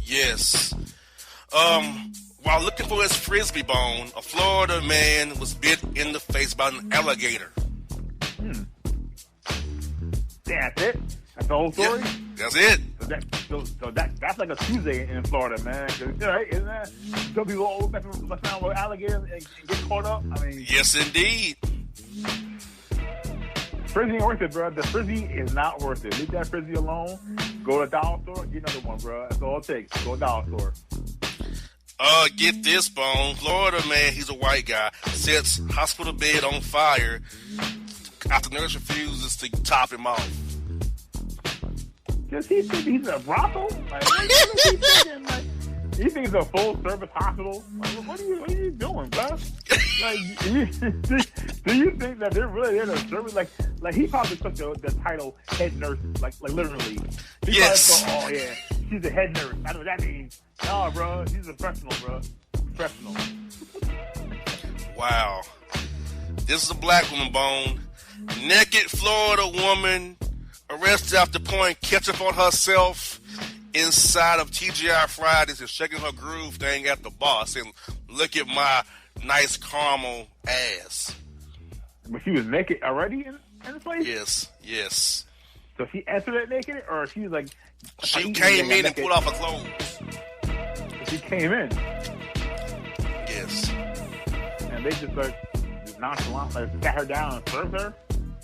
Yes. While looking for his frisbee, Bone, a Florida man was bit in the face by an alligator. That's it? That's the whole story? Yeah, that's it. So that's like a Tuesday in Florida, man. Right? Isn't that? Some people always mess around with alligators and get caught up. I mean, yes, indeed. Frisbee ain't worth it, bro. The frisbee is not worth it. Leave that frisbee alone. Go to the dollar store, get another one, bro. That's all it takes. Go to the dollar store. Get this, Bone. Florida man, he's a white guy, sets hospital bed on fire after nurse refuses to top him off. Does he think he's a brothel? What is he thinking? You think it's a full service hospital? What are you doing, bro? Do you think that they're really there to serve? Like he probably took the title head nurse, like literally. He Yes. probably thought, oh yeah, she's a head nurse. I know what that means. No, bro, she's a professional, bro. Professional. Wow. This is a black woman, Bone. Naked Florida woman arrested after pouring ketchup on herself inside of TGI Fridays and shaking her groove thing at the bar, saying, "Look at my nice caramel ass." But she was naked already in the place? Yes. So she entered it naked, or she was like... She came in and pulled off her clothes. She came in. Yes. And they just nonchalant, sat her down and served her?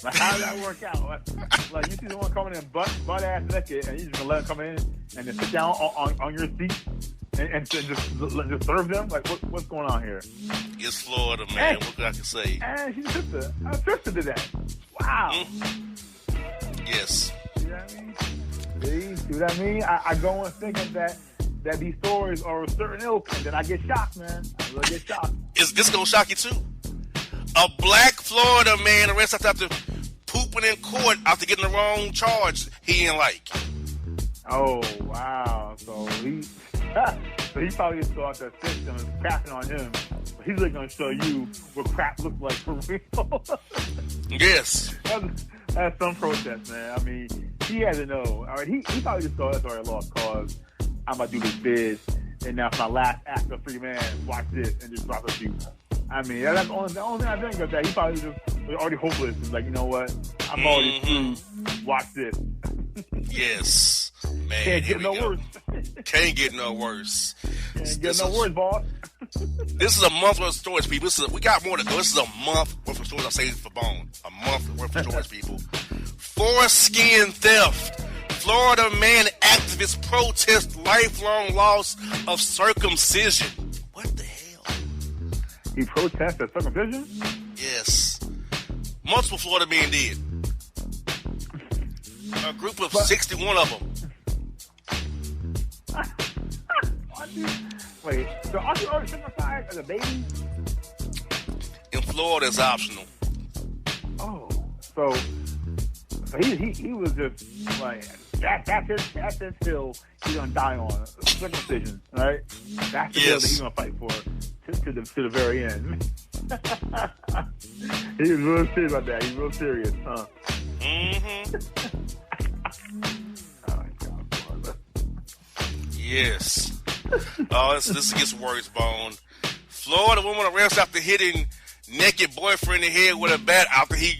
Like, how did that work out? Like you see someone coming in butt ass naked, and you just gonna let them come in and then sit down on your seat and just serve them? Like, what's going on here? It's Florida, man. What I can say? And she's a sister to that. Wow. Yes. See what I mean? See what I mean? I go in thinking that these stories are a certain ilk, and then I get shocked, man. I really get shocked. Is this gonna shock you too? A black Florida man arrested after pooping in court after getting the wrong charge he didn't like. Oh wow! So he probably just thought that system is crapping on him. But he's really gonna show you what crap looks like for real. Yes. That's some protest, man. I mean, he had to know. All right, he probably just thought that's already lost cause. I'm about to do this bid, and now for my last act of free man, watch this and just drop a few. I mean, that's the only thing I think of that. He probably just was already hopeless. He's like, you know what? I'm already through. Watch this. Yes. Man, Can't get no worse. Can't get no worse. Can't get no worse, boss. This is a month worth of stories, people. We got more to go. This is a month worth of stories. I'm saving for Bone. A month worth of stories, people. Foreskin theft. Florida man activist protest lifelong loss of circumcision. What the hell? He protested circumcision? Yes. Multiple Florida men did. A group of 61 of them. Wait, so are you already circumcised as a baby? In Florida, it's optional. Oh, so he was just like that's his hill he's gonna die on, circumcision, right? That's the hill that he's gonna fight for to the very end. He was real serious about that. He's real serious, huh? Mm-hmm. Oh, God. Yes. Oh, this gets worse, Bone. Florida woman arrested after hitting naked boyfriend in the head with a bat after he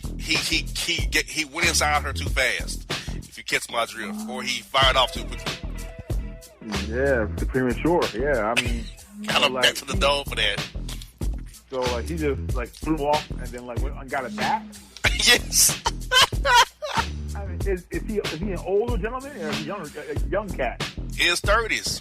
went inside her too fast. If you catch my drift, or he fired off too quickly. Yeah, premature. Yeah, I mean, Kind of back to the door for that. So like he just like threw off and then like went and got a bat. Yes. I mean, is he an older gentleman or is he a young cat? His 30s.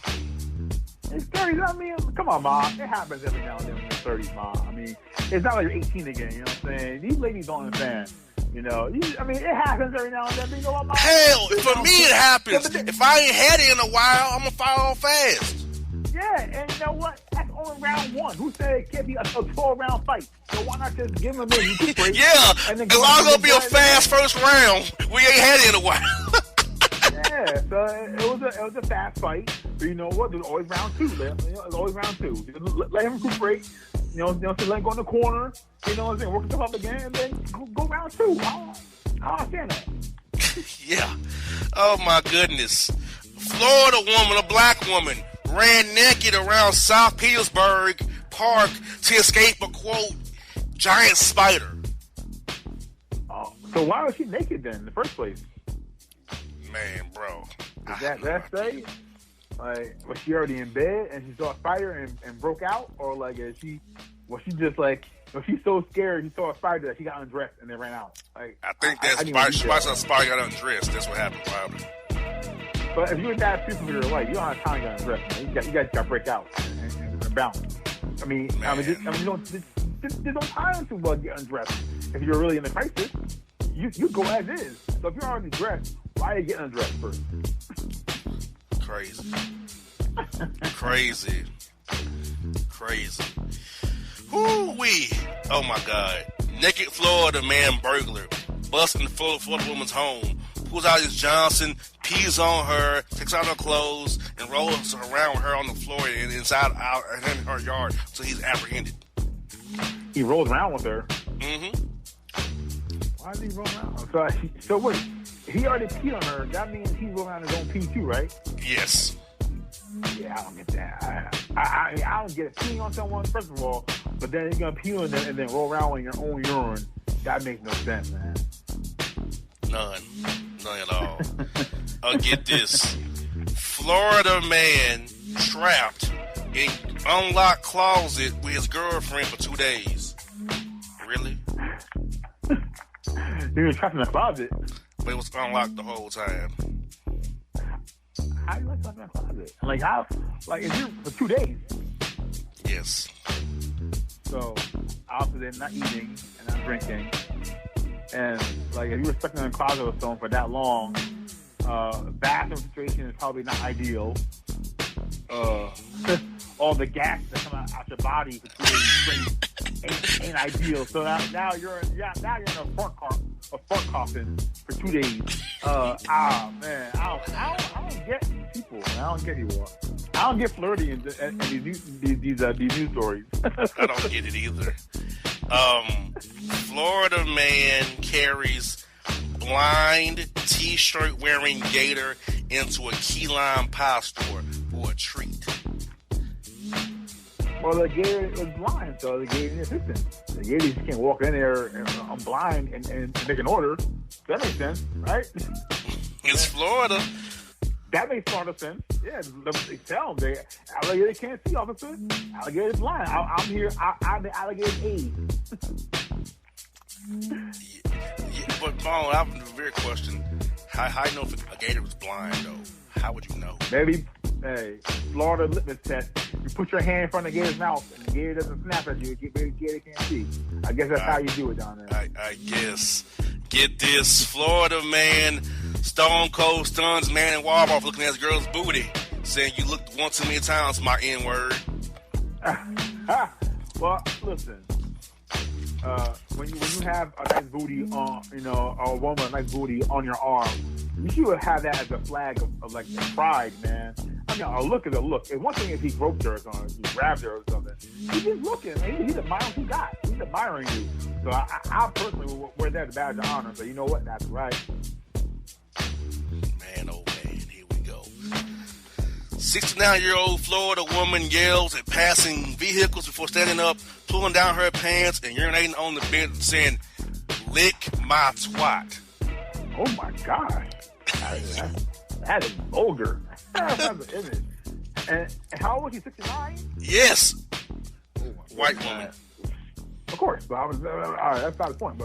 His 30s. I mean, come on, Ma. It happens every now and then in your 30s, Ma. I mean, it's not like you're 18 again. You know what I'm saying? These ladies don't understand. You know, I mean, it happens every now and then. But you know what, Ma? Hell, for me it happens. If I ain't had it in a while, I'm gonna fall off fast. Yeah, and you know what? That's only round one. Who said it can't be a 12-round fight? So why not just give him a minute? You can break. Yeah, and then it's all gonna be a fast first round. We ain't had it in a while. Yeah, so it was a fast fight. But you know what? There's always round two. There's always round two. Let him recuperate. You know, so let him go in the corner. You know what I'm saying? Work himself up again, and then go round two. I understand that. Yeah. Oh my goodness. Florida woman, a black woman, ran naked around South Petersburg Park to escape a, quote, giant spider. Oh, so why was she naked then in the first place? Man, bro. Is that say? Like, was she already in bed and she saw a spider and broke out? Or like, was she just like, was she so scared she saw a spider that she got undressed and then ran out? Like, I think that's spider got undressed. That's what happened, probably. But if you're that super for your life, you don't have time to get undressed, man. You guys got to break out and bounce. I mean, there's no time to get undressed. If you're really in a crisis, you go as is. So if you're already dressed, why are you getting undressed first? Crazy. Whoo-wee. Oh, my God. Naked Florida man burglar busts in the Florida woman's home, pulls out his Johnson, pees on her, takes out her clothes, and rolls around with her on the floor and inside out in her yard. So he's apprehended. He rolls around with her. Mm-hmm. Why did he roll around? So wait, he already peed on her. That means he rolled around his own pee too, right? Yes. Yeah, I don't get that. I don't get it. Peeing on someone, first of all, but then you're gonna pee on them and then roll around in your own urine. That makes no sense, man. None at all. Get this. Florida man trapped in unlocked closet with his girlfriend for 2 days. Really? He was trapped in a closet. But it was unlocked the whole time. How do you like trapped in a closet? Like how? Like it's here for 2 days. Yes. So obviously they're not eating and not drinking. And like if you were stuck in a closet with someone for that long, bathroom situation is probably not ideal. All the gas that come out your body for 2 days straight ain't ideal. So now you're in a fart coffin for 2 days. Man, I don't get people. Man. I don't get people. I don't get flirty in these news stories. I don't get it either. Florida man carries blind T-shirt wearing gator into a key lime pie store for a treat. Well, the gator was blind, so the gator is assistant. The gator just can't walk in there and I'm blind and make an order. That makes sense, right? It's Florida. That makes sort of sense. Yeah, they tell them alligator can't see, officer. Alligator's blind. I'm here. I'm the alligator's aide. But Paul, I have a very question. How you know if a gator was blind though? How would you know? Maybe, Florida litmus test. You put your hand in front of the gator's mouth, and the gator doesn't snap at you. The gator can't see. I guess that's how you do it down there. I guess. Get this, Florida man, stone cold stuns man in Walmart for looking at his girl's booty, saying you looked one too many times, my N-word. Well, listen. When you have a nice booty on, a woman, a nice booty on your arm, you should have that as a flag of like pride, man. I mean, a look is a look. And one thing if he groped her or something, he grabbed her or something, he's just looking. Man. He's admiring what you got. He's admiring you. So I personally would wear that as a badge of honor. So you know what? That's right. Man, oh man, here we go. 69-year-old Florida woman yells at passing vehicles before standing up, pulling down her pants, and urinating on the bench, saying, "Lick my twat." Oh my God. That is vulgar. That's an image. And how old was he, 69? Yes. Oh, white woman. Of course. But all right, that's not the point.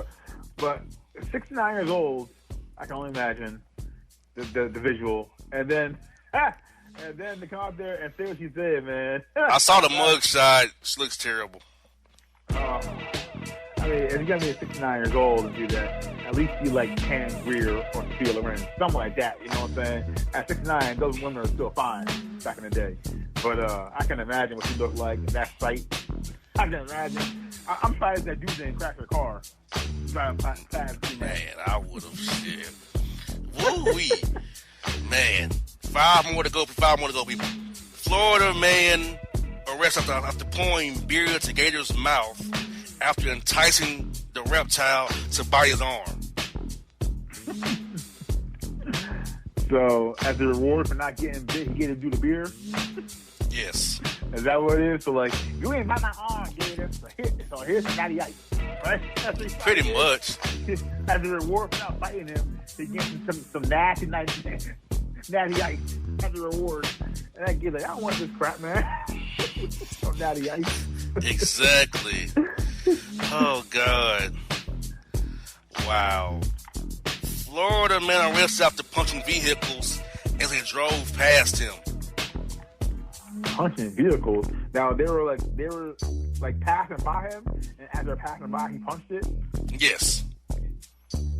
But 69 years old, I can only imagine the visual. And then to come out there and say what she said, man. I saw the mugshot. She looks terrible. I mean, if you're going to be 69 years old and do that, at least you like Pam Grier or Sophia Loren, something like that, you know what I'm saying? At 69, those women are still fine back in the day. But I can imagine what she looked like in that sight. I can imagine. I'm trying that dude didn't crash her car. Man, I would have shit. Woo-wee. Man. 5 more to go, people. Florida man arrested after pouring beer to gator's mouth after enticing the reptile to bite his arm. So, as a reward for not getting bit, he get to do the beer? Yes. Is that what it is? So, like, you ain't bite my arm, gator. So here's some natty ice. Right? Pretty much. As a reward for not biting him, he gets some nasty natty ice as a reward. And that kid's like, I don't want this crap, man. Some natty ice. Exactly. Oh, God. Wow. Florida man arrested after punching vehicles as they drove past him. Punching vehicles? Now, they were passing by him, and as they're passing by, he punched it? Yes.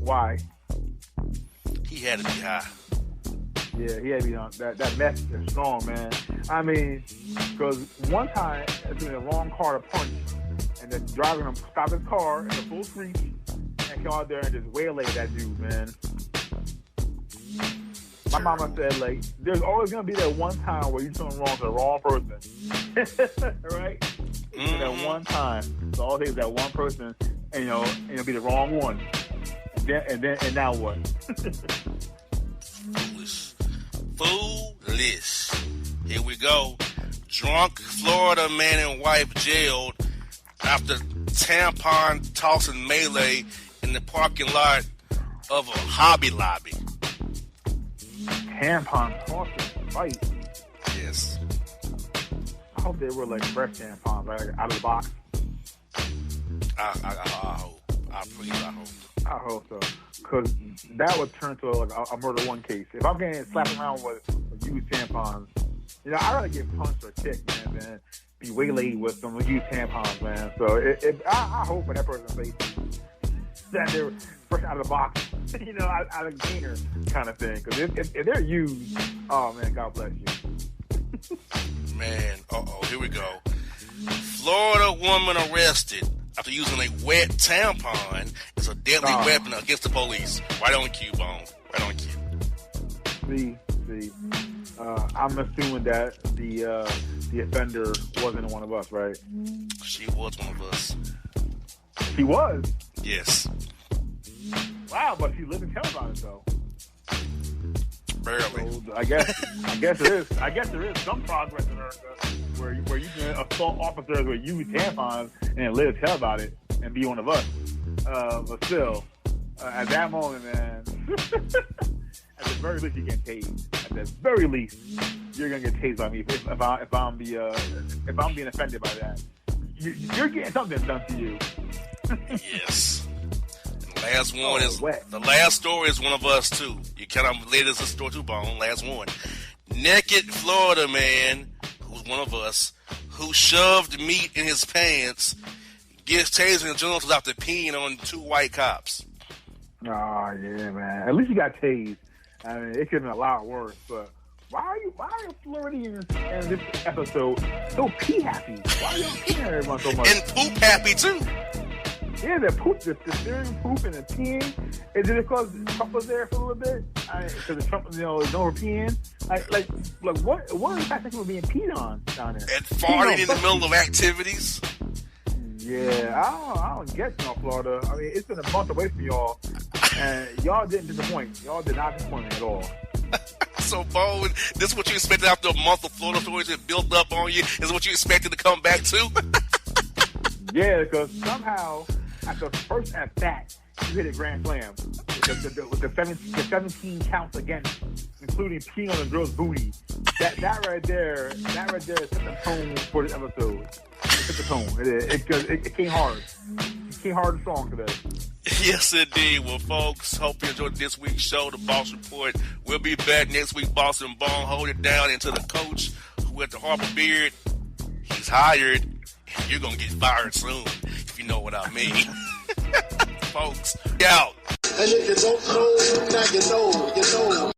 Why? He had to be high. Yeah, he had to be on. That mess is strong, man. I mean, because one time, it's been a long car to punch, and the driver gonna stop his car in a full street and come out there and just waylay that dude, man. My mama said, like, there's always gonna be that one time where you do something wrong to the wrong person, right? Mm-hmm. That one time, so all things that one person, and it'll be the wrong one, and now what? Foolish. Here we go. Drunk Florida man and wife jailed after tampon tossing melee in the parking lot of a Hobby Lobby. Tampon tossing fight. Yes. I hope they were like fresh tampons, right? Out of the box. I hope. I hope so. Because that would turn to like a murder one case. If I'm getting slapped around with used tampons, I'd rather get punched or kicked, man, than be waylaid with some used tampons, man. So I hope when that person's face that they're fresh out of the box, out of the container kind of thing. Because if they're used, oh, man, God bless you. Man, here we go. Florida woman arrested after using a wet tampon as a deadly weapon against the police. Right on cue, Bone. Right on cue. See. I'm assuming that the offender wasn't one of us, right? She was one of us. She was? Yes. Wow, but she lived and tell about it, though. Barely. So I guess there is some progress in America where you can assault officers with used tampons and live tell about it and be one of us. But still, at that moment, man, at the very least you get tased. At the very least, you're gonna get tased by me if I'm being offended by that. You're getting something done to you. Yes. The last story is one of us too. You kind of laid us a story too, Bone. Last one. Naked Florida man, who's one of us, who shoved meat in his pants, gets tased in general after peeing on 2 white cops. Oh yeah, man. At least you got tased. I mean, it could have been a lot worse, but why are Floridians in this episode so pee happy? Why are y'all peeing everyone so much? And poop happy too. Yeah, the poop, the steering poop and the peeing. Is it because Trump was there for a little bit? Because Trump, is over peeing. Like what are the fact that people being peed on down there? And farting in the middle of activities. Yeah, I don't get y'all, Florida. I mean, it's been a month away from y'all, and y'all didn't disappoint. Y'all did not disappoint at all. So, Bone, this is what you expected after a month of Florida stories that built up on you? Is what you expected to come back to? Yeah, because somehow, at the first at bat, you hit a grand slam with the 17 counts against, including peeing on the girl's booty. That right there set the tone for this episode. It set the tone. It came hard. It came hard and strong today. Yes, indeed. Well, folks, hope you enjoyed this week's show, The Boss Report. We'll be back next week, Boss and Bone. Hold it down into the coach who had the Harper beard. He's hired. You're going to get fired soon, if you know what I mean. Folks, out. And if you don't know, now you know.